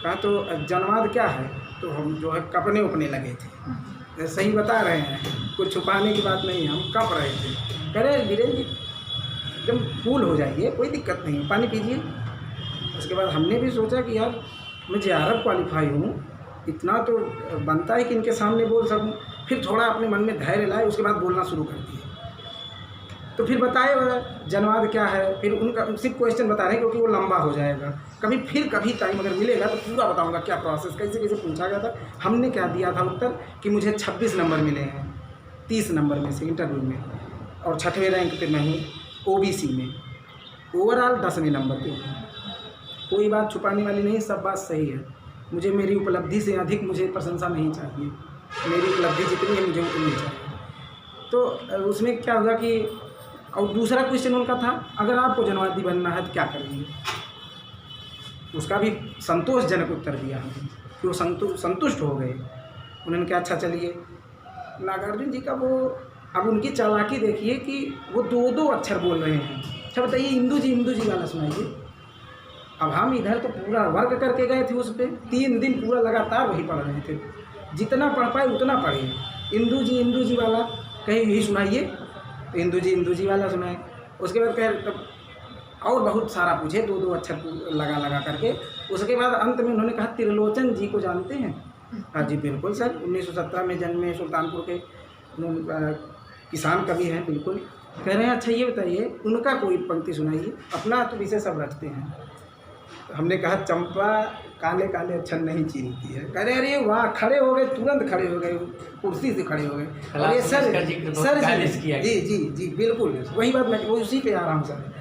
कहा तो जन्माद क्या है? तो हम जो है कपने उपने लगे थे। सही बता रहे हैं, कुछ छुपाने की बात नहीं, हम कप रहे थे। कह रहे वीरेंद्र जी एकदम कूल हो जाइए, कोई दिक्कत नहीं है, पानी पीजिए। उसके बाद हमने भी सोचा कि यार मैं JRF क्वालिफाई हूँ, इतना तो बनता है कि इनके सामने बोल सकूँ। फिर थोड़ा अपने मन में धैर्य लाए, उसके बाद बोलना शुरू कर दिए। तो फिर बताए जन्माद क्या है, फिर उनका सिर्फ क्वेश्चन बता रहे हैं क्योंकि वो लंबा हो जाएगा। कभी टाइम अगर मिलेगा तो पूरा बताऊंगा क्या प्रोसेस, कैसे कैसे पूछा गया था। हमने क्या दिया था उत्तर कि मुझे 26 नंबर मिले हैं 30 नंबर में से इंटरव्यू में, और 6वें रैंक पे मैं हूँ OBC में, ओवरऑल 10वें नंबर पे। कोई बात छुपाने वाली नहीं, सब बात सही है। मुझे मेरी उपलब्धि से अधिक मुझे प्रशंसा नहीं चाहिए, मेरी उपलब्धि जितनी है मुझे उतनी चाहिए। तो उसमें क्या होगा कि, और दूसरा क्वेश्चन उनका था अगर आपको जन्मादि बनना है तो क्या करेंगे। उसका भी संतोषजनक उत्तर दिया हमने कि वो संतुष्ट हो गए। उन्होंने कहा अच्छा चलिए। नागार्जुन जी का वो, अब उनकी चालाकी देखिए कि वो 2 अक्षर बोल रहे हैं। अच्छा बताइए इंदू जी गाना सुनाइए। अब हम इधर तो पूरा वर्क करके गए थे उस पर, 3 दिन पूरा लगातार वही पढ़ रहे थे, जितना पढ़ पाए उतना पढ़े। इंदू जी वाला कहीं यही सुनाइए, तो इंदू जी वाला सुनाए। उसके बाद कह तब और बहुत सारा पूछे, 2 अक्षर लगा करके। उसके बाद अंत में उन्होंने कहा त्रिलोचन जी को जानते हैं? हाँ जी बिल्कुल सर, 1917 में जन्मे, सुल्तानपुर के किसान कवि हैं बिल्कुल। कह रहे हैं अच्छा ये बताइए उनका कोई पंक्ति सुनाइए, अपना तो विषय सब रखते हैं। हमने कहा चंपा काले काले अक्षर नहीं चीनती है। कह रहे अरे वाह, खड़े हो गए, तुरंत खड़े हो गए, कुर्सी से खड़े हो गए। और ये सर जी बिल्कुल वही बात मैं वो उसी पे आ रहा हूँ सर।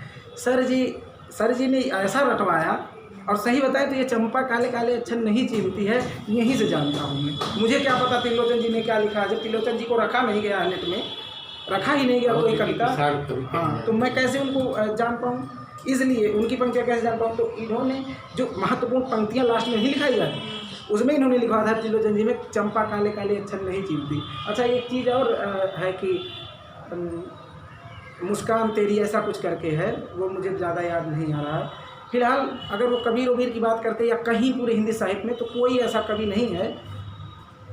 सर जी ने ऐसा रटवाया और सही बताएं तो ये चंपा काले काले अक्षर नहीं चिन्हती है, यहीं से जानता हूँ मैं। मुझे क्या पता त्रिलोचन जी ने क्या लिखा है, जब त्रिलोचन जी को रखा नहीं गया नेट में, रखा ही नहीं गया कोई कविता, हाँ, तो मैं कैसे उनको जान पाऊँ? इसलिए उनकी पंक्तियाँ कैसे जान पाऊँ? तो इन्होंने जो महत्वपूर्ण पंक्तियाँ लास्ट में ही लिखाई जाती, उसमें इन्होंने लिखा था त्रिलोचन जी में, चंपा काले काले अक्षर नहीं चिन्हती। अच्छा, एक चीज़ और है कि मुस्कान तेरी ऐसा कुछ करके है, वो मुझे ज़्यादा याद नहीं आ रहा है फिलहाल। अगर वो कबीर वबीर की बात करते या कहीं पूरे हिंदी साहित्य में, तो कोई ऐसा कवि नहीं है,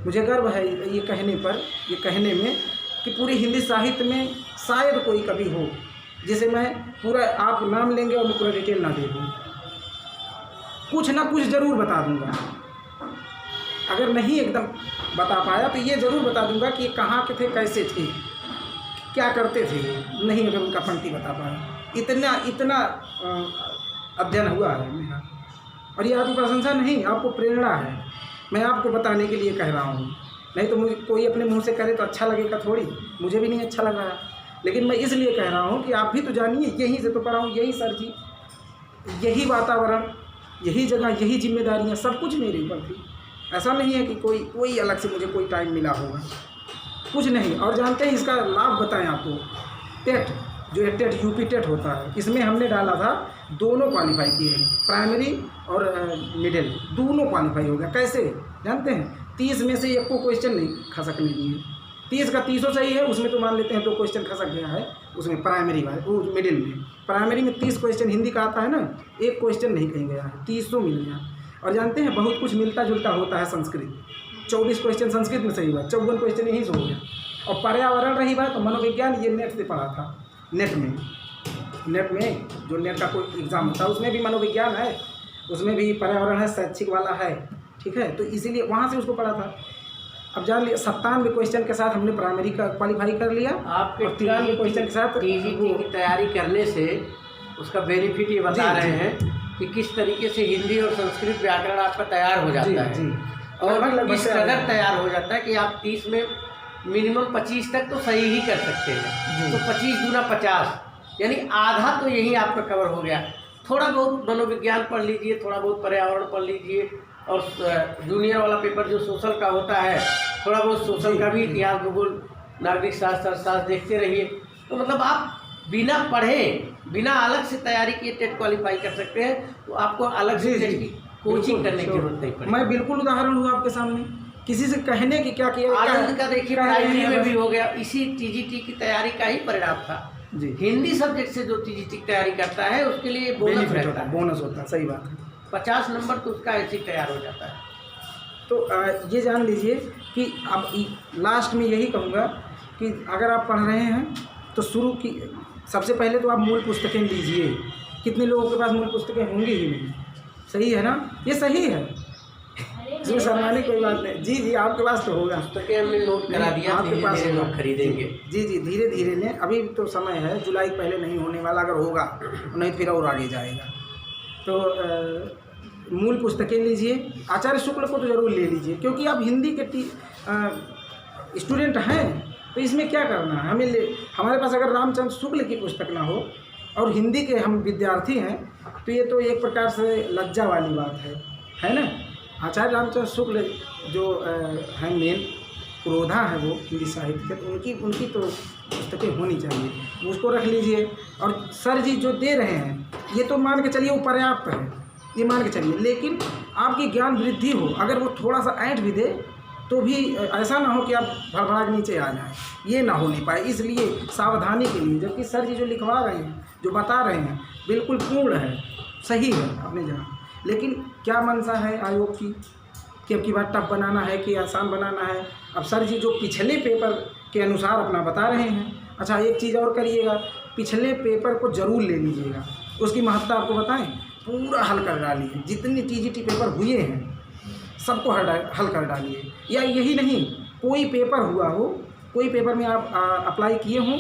मुझे गर्व है ये कहने पर, ये कहने में, कि पूरे हिंदी साहित्य में शायद कोई कवि हो जिसे मैं पूरा, आप नाम लेंगे और मैं पूरा डिटेल ना दे दूँ, कुछ ना कुछ ज़रूर बता दूँगा। अगर नहीं एकदम बता पाया तो ये ज़रूर बता दूँगा कि ये कहाँ के थे, कैसे थे, क्या करते थे, नहीं अगर उनका पंक्ति बता पाया। इतना अध्ययन हुआ है मेरा, और ये आपकी प्रशंसा नहीं, आपको प्रेरणा है, मैं आपको बताने के लिए कह रहा हूँ। नहीं तो मुझे कोई अपने मुंह से करे तो अच्छा लगेगा थोड़ी, मुझे भी नहीं अच्छा लग रहा है, लेकिन मैं इसलिए कह रहा हूँ कि आप भी तो जानिए, यहीं से तो पढ़ा हूँ, यही सर जी, यही वातावरण, यही जगह, यही जिम्मेदारियाँ, सब कुछ मेरे ऊपर थी। ऐसा नहीं है कि कोई अलग से मुझे कोई टाइम मिला होगा, कुछ नहीं। और जानते हैं इसका लाभ बताएं आपको, टेट जो है, टेट यूपी टेट होता है, इसमें हमने डाला था, दोनों क्वालिफाई किए हैं, प्राइमरी और मिडिल, दोनों क्वालिफाई हो गया। कैसे जानते हैं? 30 में से एक को क्वेश्चन नहीं खसकने दिए, 30 का 30 सही है, उसमें तो मान लेते हैं 2 क्वेश्चन खसक गया है, उसमें प्राइमरी वाले, वो मिडिल में, प्राइमरी में 30 क्वेश्चन हिंदी का आता है ना, एक क्वेश्चन नहीं कहीं गया है, 300 मिल गया। और जानते हैं बहुत कुछ मिलता जुलता होता है संस्कृत, 24 क्वेश्चन संस्कृत में सही हुआ, 54 क्वेश्चन यहीं से हो गया। और पर्यावरण रही बात, तो मनोविज्ञान ये नेट से पढ़ा था, नेट में जो नेट का कोई एग्ज़ाम होता है उसमें भी मनोविज्ञान है, उसमें भी पर्यावरण है, शैक्षिक वाला है, ठीक है, तो इसीलिए वहाँ से उसको पढ़ा था। अब जान लिया 97 क्वेश्चन के साथ हमने प्राइमरी का क्वालिफाई कर लिया, आपके 93 क्वेश्चन के साथ टीजीटी की तैयारी करने से उसका बेनिफिट ये बता रहे हैं कि किस तरीके से हिंदी और संस्कृत व्याकरण आपका तैयार हो जाता है, और इस कदर तैयार हो जाता है कि आप 30 में मिनिमम 25 तक तो सही ही कर सकते हैं। तो 25 दूना 50, यानी आधा तो यही आपका कवर हो गया। थोड़ा बहुत मनोविज्ञान पढ़ लीजिए, थोड़ा बहुत पर्यावरण पढ़ लीजिए, और जूनियर वाला पेपर जो सोशल का होता है, थोड़ा बहुत सोशल का भी, इतिहास, भूगोल, नागरिक शास्त्र, अर्थशास्त्र देखते रहिए। तो मतलब आप बिना पढ़े, बिना अलग से तैयारी किए टेट क्वालिफाई कर सकते हैं, तो आपको अलग से टेट की कोचिंग करने की जरूरत नहीं पड़ेगी। मैं बिल्कुल उदाहरण हूँ आपके सामने, किसी से कहने की क्या किया, आनंद का देखिए प्राइमरी में भी हो गया, इसी टीजीटी की तैयारी का ही परिणाम था जी। हिंदी सब्जेक्ट से जो टीजीटी की तैयारी करता है उसके लिए बोनस रहता है, बोनस होता है, सही बात है, 50 नंबर तो उसका ऐसे ही तैयार हो जाता है। तो ये जान लीजिए कि अब लास्ट में यही कहूँगा कि अगर आप पढ़ रहे हैं तो शुरू की सबसे पहले तो आप मूल पुस्तकें लीजिए। कितने लोगों के पास मूल पुस्तकें होंगी ही नहीं, सही है ना? ये सही है, इसमें शर्माने कोई बात नहीं। जी जी, आपके पास तो होगा, पुस्तकें हमने नोट करा दिया, आपके पास लोग खरीदेंगे। जी जी, धीरे धीरे लें, अभी तो समय है, जुलाई पहले नहीं होने वाला, अगर होगा नहीं फिर और आगे जाएगा। तो मूल पुस्तकें लीजिए, आचार्य शुक्ल को तो ज़रूर ले लीजिए, क्योंकि आप हिंदी के स्टूडेंट हैं, तो इसमें क्या करना है हमें। हमारे पास अगर रामचंद्र शुक्ल की पुस्तक ना हो और हिंदी के हम विद्यार्थी हैं, तो ये तो एक प्रकार से लज्जा वाली बात है ना? आचार्य रामचंद्र शुक्ल जो हैं मेन पुरोधा है वो हिंदी साहित्य के, उनकी तो पुस्तकें होनी चाहिए, उसको रख लीजिए। और सर जी जो दे रहे हैं ये तो मान के चलिए वो पर्याप्त है, ये मान के चलिए, लेकिन आपकी ज्ञान वृद्धि हो, अगर वो थोड़ा सा ऐंठ भी दे तो भी ऐसा ना हो कि आप भड़बड़ा के नीचे आ जाएं, ये ना हो नहीं पाए, इसलिए सावधानी के लिए। जबकि सर जी जो लिखवा रहे हैं, जो बता रहे हैं, बिल्कुल पूर्ण है, सही है अपनी जगह, लेकिन क्या मंशा है आयोग की कि अब की बात टफ बनाना है कि आसान बनाना है। अब सर जी जो पिछले पेपर के अनुसार अपना बता रहे हैं। अच्छा, एक चीज़ और करिएगा, पिछले पेपर को ज़रूर ले लीजिएगा, उसकी महत्ता आपको बताएं, पूरा हल कर डालिए, जितनी टीजीटी पेपर हुए हैं सबको हल कर डालिए। या यही नहीं, कोई पेपर हुआ हो, कोई पेपर में आप अप्लाई किए हों,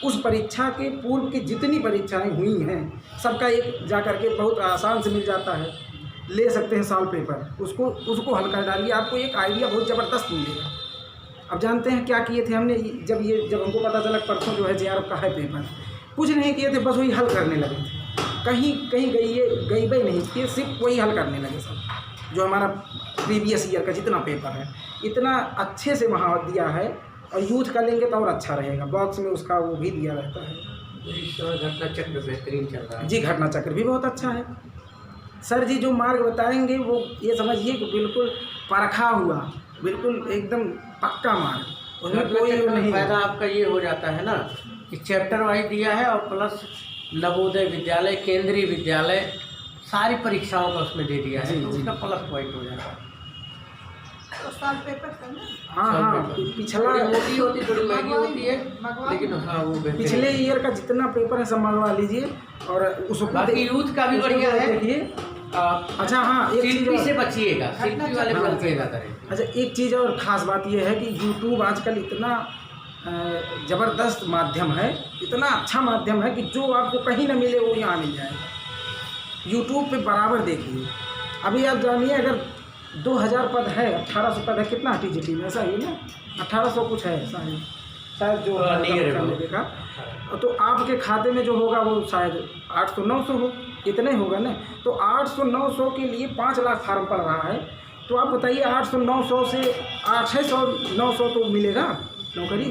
उस परीक्षा के पूर्व की जितनी परीक्षाएं हुई हैं सबका एक जा कर के बहुत आसान से मिल जाता है, ले सकते हैं सॉल्व पेपर, उसको हल कर डालिए, आपको एक आइडिया बहुत ज़बरदस्त मिलेगा। अब जानते हैं क्या किए थे हमने, जब हमको पता चला परसों जो है JRF का है पेपर, कुछ नहीं किए थे, बस वही हल करने लगे थे। कहीं कहीं गई नहीं थी, सिर्फ वही हल करने लगे सब। जो हमारा प्रीवियस ईयर का जितना पेपर है इतना अच्छे से वहाँ दिया है, और यूथ का लेंगे तो और अच्छा रहेगा। बॉक्स में उसका वो भी दिया रहता है। इस समय घटना चक्र बेहतरीन चल रहा है जी, घटना चक्र भी बहुत अच्छा है सर जी। जो मार्ग बताएंगे वो ये समझिए कि बिल्कुल परखा हुआ, बिल्कुल एकदम पक्का मार्ग, उसमें कोई नहीं। फायदा आपका ये हो जाता है ना कि चैप्टर वाइज दिया है, और प्लस नवोदय विद्यालय, केंद्रीय विद्यालय, सारी परीक्षाओं का उसमें दे दिया है, तो उसका प्लस पॉइंट हो जाता है। हाँ, पिछला मोटी होती, थोड़ी महंगी होती है, लेकिन हाँ वो पिछले ईयर का जितना पेपर है सब मंगवा लीजिए। और उसको बाकी यूथ का भी बढ़िया है। देखिए अच्छा, हाँ, एक शिल्पी से बचिएगा, शिल्पी वाले बचिएगा करें। अच्छा, एक चीज़ और ख़ास बात यह है कि यूट्यूब आजकल इतना ज़बरदस्त माध्यम है, इतना अच्छा माध्यम है कि जो आपको कहीं ना मिले वो यहाँ मिल जाएगा। यूट्यूब पे बराबर देखिए। अभी आप जानिए, अगर 2000 पद है, 1800 पद है, कितना TGT में, ऐसा ही ना 1800 कुछ है शायद जो हमने देखा। तो आपके खाते में जो होगा वो शायद 800-900 हो, इतने होगा ना। तो 800-900 के लिए 5 लाख फार्म पड़ रहा है। तो आप बताइए 800-900 से 800-900 तो मिलेगा नौकरी।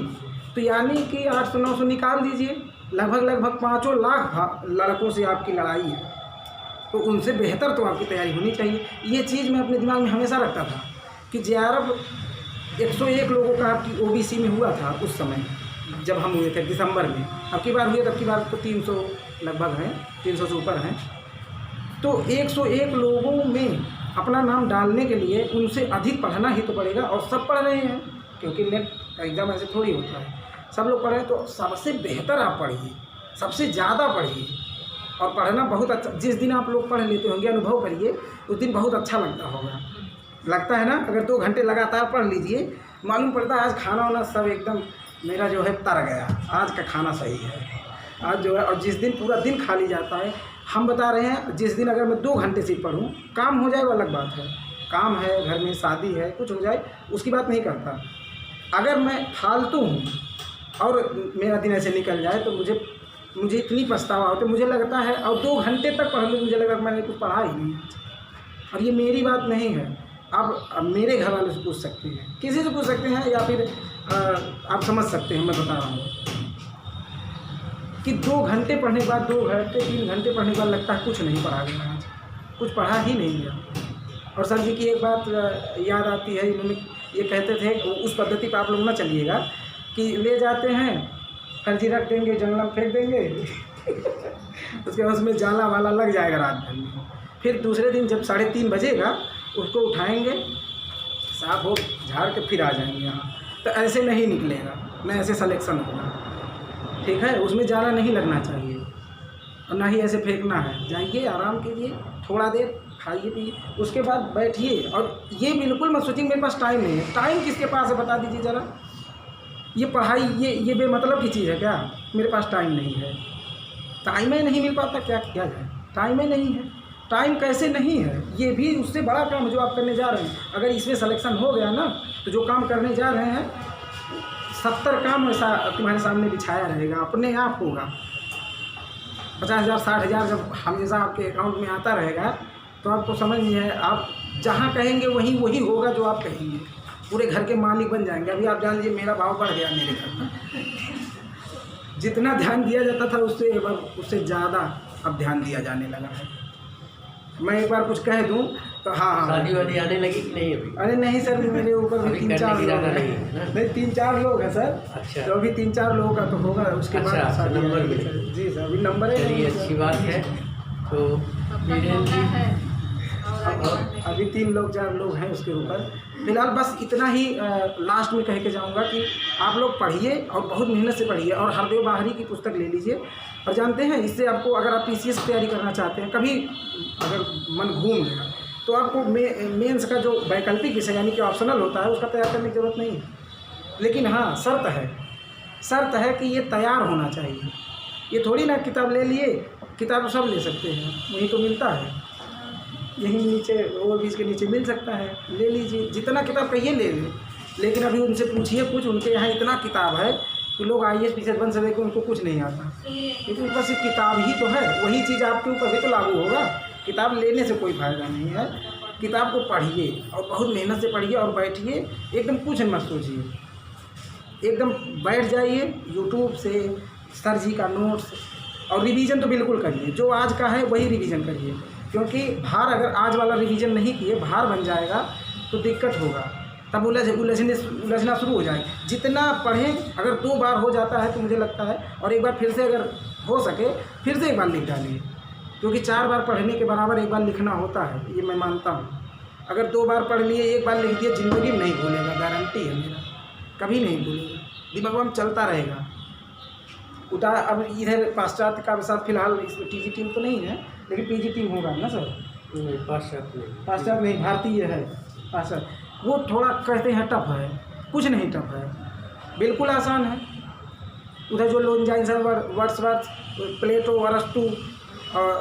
तो यानी कि 800-900 निकाल दीजिए, लगभग 5 लाख लड़कों से आपकी लड़ाई है। तो उनसे बेहतर तो आपकी तैयारी होनी चाहिए। ये चीज़ मैं अपने दिमाग में हमेशा रखता था कि JRF 101 लोगों का आपकी OBC में हुआ था उस समय जब हम हुए थे दिसंबर में। अब की बार हुए, तब की बार तो 300 लगभग हैं, 300 से ऊपर हैं। तो 101 लोगों में अपना नाम डालने के लिए उनसे अधिक पढ़ना ही तो पड़ेगा, और सब पढ़ रहे हैं क्योंकि नेट का एग्ज़ाम ऐसे थोड़ी होता है। सब लोग पढ़ रहे हैं, तो सबसे बेहतर आप पढ़िए, सबसे ज़्यादा पढ़िए। और पढ़ना बहुत अच्छा, जिस दिन आप लोग पढ़ लेते होंगे, अनुभव करिए, उस दिन बहुत अच्छा लगता होगा। लगता है ना, अगर 2 घंटे लगातार पढ़ लीजिए, मालूम पड़ता है आज खाना वाना सब एकदम मेरा जो है तर गया, आज का खाना सही है आज जो है। और जिस दिन पूरा दिन खाली जाता है, हम बता रहे हैं, जिस दिन अगर मैं 2 घंटे से पढ़ूँ, काम हो जाए वो अलग बात है, काम है, घर में शादी है, कुछ हो जाए, उसकी बात नहीं करता। अगर मैं फालतू हूँ और मेरा दिन ऐसे निकल जाए तो मुझे इतनी पछतावा होता है, मुझे लगता है। और 2 घंटे तक पढ़ लूँ, मुझे लगा कि मैंने कुछ पढ़ा ही नहीं। और ये मेरी बात नहीं है, आप मेरे घर वालों से पूछ सकते हैं, किसी से पूछ सकते हैं, या फिर आप समझ सकते हैं। मैं बता रहा हूँ कि 2 घंटे पढ़ने के बाद, 2 घंटे 3 घंटे पढ़ने के बाद लगता है कुछ नहीं पढ़ा गया, आज कुछ पढ़ा ही नहीं गया। और सर जी की एक बात याद आती है, इन्होंने ये कहते थे, उस पद्धति पर आप लोग ना चलिएगा कि ले जाते हैं, फर्जी रख देंगे, जंगल में फेंक देंगे उसके बाद उसमें जाला वाला लग जाएगा रात भर में। फिर दूसरे दिन जब 3:30 बजेगा, उसको उठाएंगे, साफ हो झाड़ के फिर आ जाएंगे यहाँ। तो ऐसे नहीं निकलेगा, ना ऐसे सिलेक्शन होगा, ठीक है। उसमें जाला नहीं लगना चाहिए, और ना ही ऐसे फेंकना है। जाइए, आराम कीजिए, थोड़ा देर खाइए पिए, उसके बाद बैठिए। और ये बिल्कुल मत सोचिए मेरे पास टाइम नहीं है। टाइम किसके पास है, बता दीजिए ज़रा। ये पढ़ाई ये बेमतलब की चीज़ है क्या? मेरे पास टाइम नहीं है, टाइम ही नहीं मिल पाता, क्या किया जाए? टाइम ही नहीं है। टाइम कैसे नहीं है, ये भी उससे बड़ा काम जो आप करने जा रहे हैं। अगर इसमें सिलेक्शन हो गया ना, तो जो काम करने जा रहे हैं 70 काम ऐसा तुम्हारे सामने बिछाया रहेगा, अपने आप होगा। 50,000 60,000 जब हमेशा आपके अकाउंट में आता रहेगा, तो आपको समझ नहीं है, आप जहाँ कहेंगे वही होगा जो आप कहेंगे। पूरे घर के मालिक बन जाएंगे। अभी आप जान लीजिए मेरा भाव बढ़ गया मेरे घर में। जितना ध्यान दिया जाता था उससे ज़्यादा अब ध्यान दिया जाने लगा है। मैं एक बार कुछ कह दूं तो हाँ, शादी वादी आने लगी कि नहीं अभी? अरे नहीं सर, मेरे ऊपर भी 3-4 लोग हैं। नहीं, 3-4 लोग हैं सर। अच्छा, तो अभी 3-4 लोगों का तो होगा, उसके बाद शादी नंबर भी। जी सर, अभी नंबर है। चलिए, अच्छी बात है। तो अभी 3-4 लोग हैं उसके ऊपर। फिलहाल बस इतना ही लास्ट में कह के जाऊँगा कि आप लोग पढ़िए, और बहुत मेहनत से पढ़िए, और हरदेव बाहरी की पुस्तक ले लीजिए। और जानते हैं, इससे आपको, अगर आप PCS की तैयारी करना चाहते हैं, कभी अगर मन घूम गया, तो आपको मेंस का जो वैकल्पिक विषय यानी कि ऑप्शनल होता है, उसका तैयार करने की ज़रूरत नहीं है। लेकिन हाँ, शर्त है कि ये तैयार होना चाहिए। ये थोड़ी ना किताब ले लिए, किताब सब ले सकते हैं, वहीं तो मिलता है, यहीं नीचे ओवरब्रिज के नीचे मिल सकता है, ले लीजिए। जितना किताब कहिए ले लें, लेकिन अभी उनसे पूछिए कुछ, उनके यहाँ इतना किताब है कि लोग IAS PCS बन सके, उनको कुछ नहीं आता, क्योंकि ऊपर से किताब ही तो है, वही चीज़ आपके ऊपर भी तो लागू होगा। किताब लेने से कोई फ़ायदा नहीं है, किताब को पढ़िए और बहुत मेहनत से पढ़िए और बैठिए, एकदम कुछ मत सोचिए, एकदम बैठ जाइए, यूट्यूब से सर जी का नोट्स और रिवीजन तो बिल्कुल करिए, जो आज का है वही रिवीजन करिए, क्योंकि भार अगर आज वाला रिवीजन नहीं किए भार बन जाएगा तो दिक्कत होगा, तब उलझना शुरू हो जाएगा। जितना पढ़ें, अगर 2 बार हो जाता है तो मुझे लगता है, और एक बार फिर से अगर हो सके फिर से एक बार लिख डालिए, क्योंकि 4 बार पढ़ने के बराबर एक बार लिखना होता है, ये मैं मानता हूँ। अगर 2 बार पढ़ लिए, एक बार लिख दिए, ज़िंदगी में नहीं भूलेगा, गारंटी है मेरा, कभी नहीं भूलेगा, दिमाग में चलता रहेगा। अब इधर पाश्चात्य का साथ फिलहाल इसमें TG टीम तो नहीं है, लेकिन PG टीम होगा ना सर? नहीं, पाश्चात्य नहीं, भारतीय है पाश्चात्य। वो थोड़ा कहते हैं टफ है, कुछ नहीं टफ है, बिल्कुल आसान है। उधर जो लोग जाइन सर, वर्ड्सवर्थ, प्लेटो, अरस्तु,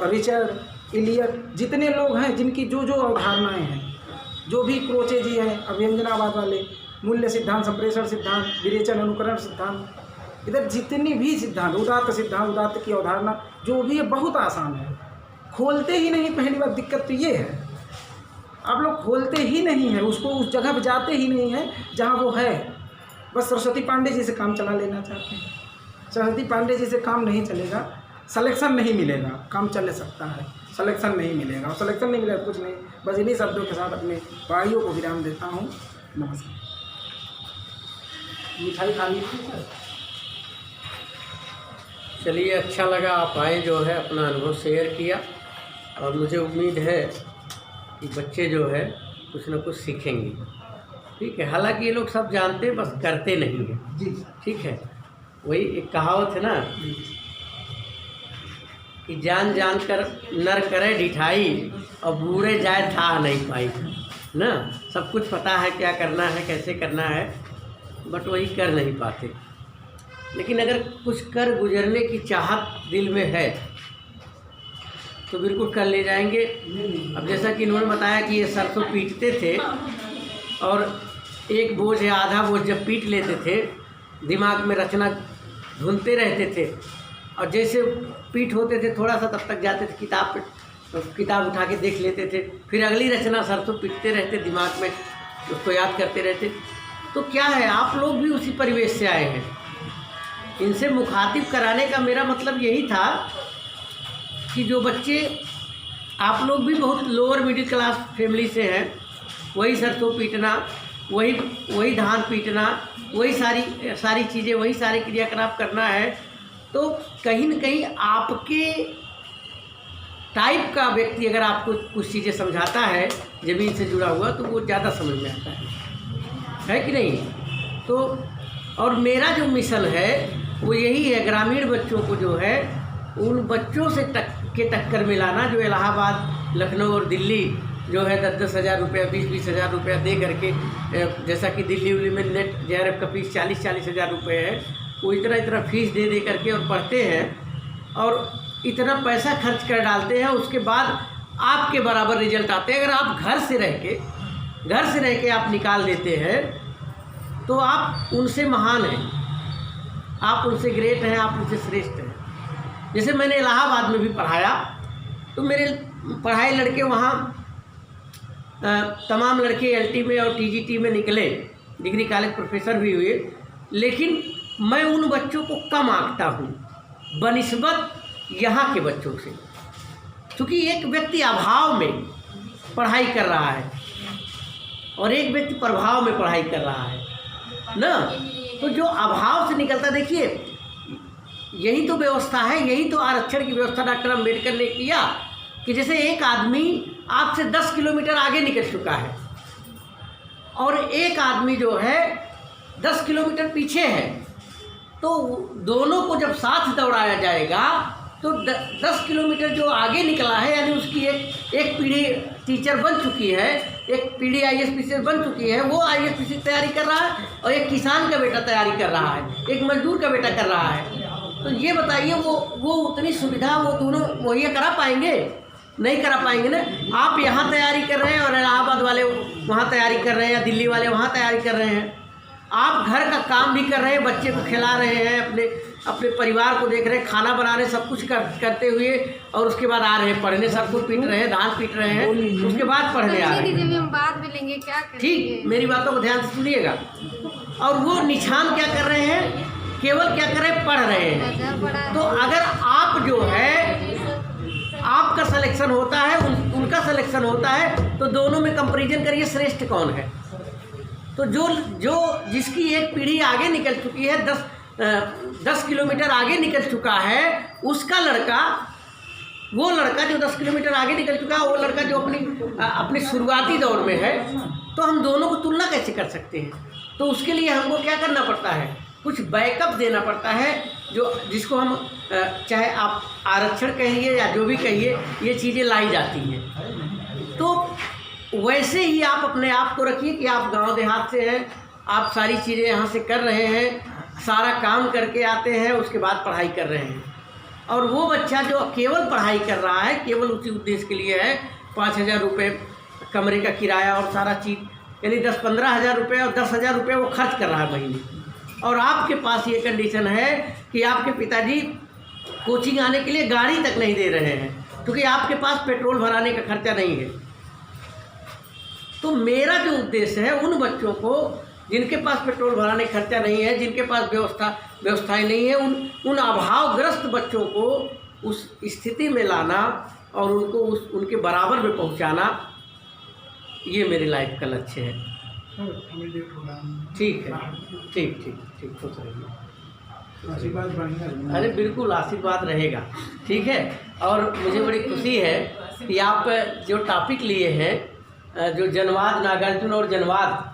रिचर्ड, इलियट, जितने लोग हैं जिनकी जो जो अवधारणाएँ हैं, जो भी क्रोचे जी हैं अभिव्यंजनावाद वाले, मूल्य सिद्धांत, संप्रेषण सिद्धांत, विरेचन अनुकरण सिद्धांत, इधर जितनी भी सिद्धांत, उदात्त सिद्धांत, उदात्त की अवधारणा जो भी है बहुत आसान है, खोलते ही नहीं। पहली बात दिक्कत तो ये है, आप लोग खोलते ही नहीं है उसको, उस जगह पर जाते ही नहीं है जहाँ वो है। बस सरस्वती पांडे जी से काम चला लेना चाहते हैं, सरस्वती पांडे जी से काम नहीं चलेगा, सलेक्शन नहीं मिलेगा। काम चल सकता है, सलेक्शन नहीं मिलेगा, और सलेक्शन नहीं मिलेगा कुछ नहीं। बस इन्हीं शब्दों के साथ अपने भाइयों को विराम देता हूँ। नमस्कार। मिठाई खा लीजिए सर। चलिए, अच्छा लगा आप आए, जो है अपना अनुभव शेयर किया, और मुझे उम्मीद है कि बच्चे जो है कुछ ना कुछ सीखेंगे। ठीक है, हालांकि ये लोग सब जानते हैं, बस करते नहीं हैं। जी ठीक है, वही एक कहावत है ना कि जान जान कर नर करे ढिठाई, और बूढ़े जाए था नहीं पाई ना। सब कुछ पता है क्या करना है, कैसे करना है, बट वही कर नहीं पाते। लेकिन अगर कुछ कर गुजरने की चाहत दिल में है तो बिल्कुल कर ले जाएंगे। अब जैसा कि इन्होंने बताया कि ये सरसों पीटते थे, और एक बोझ या आधा बोझ जब पीट लेते थे, दिमाग में रचना ढूंढते रहते थे, और जैसे पीट होते थे थोड़ा सा, तब तक जाते थे किताब पे, किताब उठा के देख लेते थे, फिर अगली रचना सरसों पीटते रहते, दिमाग में उसको याद करते रहते। तो क्या है, आप लोग भी उसी परिवेश से आए हैं। इनसे मुखातिब कराने का मेरा मतलब यही था कि जो बच्चे, आप लोग भी बहुत लोअर मिडिल क्लास फैमिली से हैं, वही सरसों पीटना, वही धान पीटना, वही सारी चीज़ें, वही सारे क्रियाकलाप करना है, तो कहीं न कहीं आपके टाइप का व्यक्ति अगर आपको कुछ चीज़ें समझाता है ज़मीन से जुड़ा हुआ, तो वो ज़्यादा समझ में आता है कि नहीं? तो और मेरा जो मिशन है वो यही है, ग्रामीण बच्चों को जो है उन बच्चों से टक्कर में लाना, जो इलाहाबाद, लखनऊ और दिल्ली जो है 10-10 हज़ार रुपया, 20-20 हज़ार रुपया दे करके, जैसा कि दिल्ली में नेट JRF का फीस 40-40 हज़ार रुपये है, वो इतना फीस दे करके और पढ़ते हैं, और इतना पैसा खर्च कर डालते हैं, उसके बाद आपके बराबर रिजल्ट आते हैं। अगर आप घर से रह के आप निकाल देते हैं तो आप उनसे महान हैं, आप उनसे ग्रेट हैं, आप उनसे श्रेष्ठ हैं। जैसे मैंने इलाहाबाद में भी पढ़ाया, तो मेरे पढ़ाए लड़के वहाँ तमाम लड़के LT में और TGT में निकले, डिग्री कॉलेज प्रोफेसर भी हुए, लेकिन मैं उन बच्चों को कम आंकता हूँ बनिस्बत यहाँ के बच्चों से, क्योंकि एक व्यक्ति अभाव में पढ़ाई कर रहा है और एक व्यक्ति प्रभाव में पढ़ाई कर रहा है ना। तो जो अभाव से निकलता, देखिए यही तो व्यवस्था है, यही तो आरक्षण की व्यवस्था डॉक्टर अम्बेडकर ने किया कि जैसे एक आदमी आपसे 10 किलोमीटर आगे निकल चुका है और एक आदमी जो है 10 किलोमीटर पीछे है, तो दोनों को जब साथ दौड़ाया जाएगा तो 10 किलोमीटर जो आगे निकला है, यानी उसकी एक पीढ़ी टीचर बन चुकी है, एक पीढ़ी IAS PCS बन चुकी है, वो IAS PCS तैयारी कर रहा है, और एक किसान का बेटा तैयारी कर रहा है, एक मजदूर का बेटा कर रहा है। तो ये बताइए वो उतनी सुविधा वो दोनों मुहैया करा पाएंगे? नहीं करा पाएंगे ना। आप यहाँ तैयारी कर रहे हैं और इलाहाबाद वाले वहाँ तैयारी कर रहे हैं, या दिल्ली वाले वहाँ तैयारी कर रहे हैं। आप घर का काम भी कर रहे हैं, बच्चे को खिला रहे हैं, अपने अपने परिवार को देख रहे हैं, खाना बना रहे हैं, सब कुछ करते हुए, और उसके बाद आ रहे हैं पढ़ने, सबको पीट रहे हैं, धान पीट रहे हैं, उसके बाद पढ़ने आ रहे हैं। हम बात भी लेंगे, क्या करेंगे? ठीक, मेरी बातों को ध्यान से सुनिएगा। और वो निशान क्या कर रहे हैं, केवल क्या कर रहे हैं, पढ़ रहे हैं। तो अगर आप जो है आपका सिलेक्शन होता है, उनका सिलेक्शन होता है, तो दोनों में कंपैरिजन करिए श्रेष्ठ कौन है। तो जो जिसकी एक पीढ़ी आगे निकल चुकी है, 10 किलोमीटर आगे निकल चुका है, उसका लड़का, वो लड़का जो 10 किलोमीटर आगे निकल चुका है, वो लड़का जो अपनी शुरुआती दौर में है, तो हम दोनों को तुलना कैसे कर सकते हैं। तो उसके लिए हमको क्या करना पड़ता है, कुछ बैकअप देना पड़ता है, जिसको हम चाहे आप आरक्षण कहिए या जो भी कहिए, ये चीज़ें लाई जाती हैं। तो वैसे ही आप अपने आप को रखिए कि आप गांव देहात से हैं, आप सारी चीज़ें यहाँ से कर रहे हैं, सारा काम करके आते हैं, उसके बाद पढ़ाई कर रहे हैं। और वो बच्चा जो केवल पढ़ाई कर रहा है, केवल उसी उद्देश्य के लिए है, 5,000 रुपये कमरे का किराया और सारा चीज़, यानी 10-15 हज़ार रुपये और 10,000 रुपये वो खर्च कर रहा है महीने। और आपके पास ये कंडीशन है कि आपके पिताजी कोचिंग आने के लिए गाड़ी तक नहीं दे रहे हैं, क्योंकि आपके पास पेट्रोल भराने का खर्चा नहीं है। तो मेरा जो उद्देश्य है, उन बच्चों को जिनके पास पेट्रोल भराने का खर्चा नहीं है, जिनके पास व्यवस्थाएं नहीं है, उन अभावग्रस्त बच्चों को उस स्थिति में लाना और उनको उनके बराबर में पहुंचाना, ये मेरी लाइफ का लक्ष्य है। ठीक है, ठीक खुश रहिए। आशीर्वाद, अरे बिल्कुल आशीर्वाद रहेगा, ठीक है। और मुझे बड़ी खुशी है कि आप जो टॉपिक लिए हैं, जो जनवाद, नागार्जुन और जनवाद,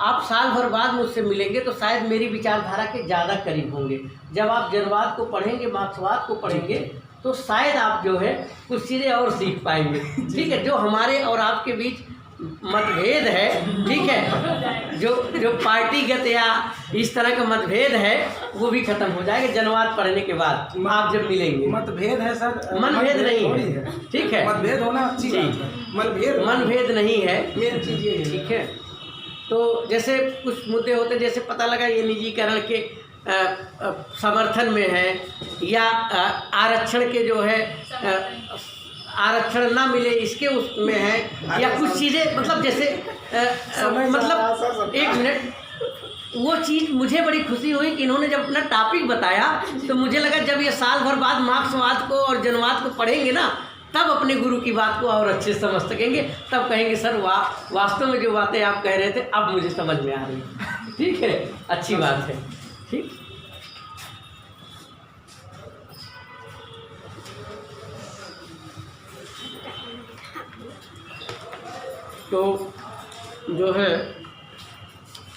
आप साल भर बाद मुझसे मिलेंगे तो शायद मेरी विचारधारा के ज़्यादा करीब होंगे। जब आप जनवाद को पढ़ेंगे, मार्क्सवाद को पढ़ेंगे, तो शायद आप जो है कुछ चीज़ें और सीख पाएंगे, ठीक है। जो हमारे और आपके बीच मतभेद है, ठीक है, जो पार्टीगत या इस तरह का मतभेद है, वो भी खत्म हो जाएगा जनवाद पढ़ने के बाद, आप जब मिलेंगे। मतभेद है सर, मनभेद नहीं है, ठीक है, मतभेद होना अच्छी बात है, मनभेद नहीं है, मेन चीज़ ये, ठीक है। तो जैसे कुछ मुद्दे होते हैं, जैसे पता लगा ये निजीकरण के समर्थन में है, या आरक्षण के जो है आरक्षण ना मिले इसके उसमें है, या कुछ चीज़ें, मतलब जैसे मतलब 1 मिनट, वो चीज़ मुझे बड़ी खुशी हुई कि इन्होंने जब अपना टॉपिक बताया, तो मुझे लगा जब ये साल भर बाद मार्क्सवाद को और जनवाद को पढ़ेंगे ना, तब अपने गुरु की बात को और अच्छे से समझ सकेंगे, तब कहेंगे सर वास्तव में जो बातें आप कह रहे थे अब मुझे समझ में आ रही है, ठीक है, अच्छी बात है, ठीक। तो जो है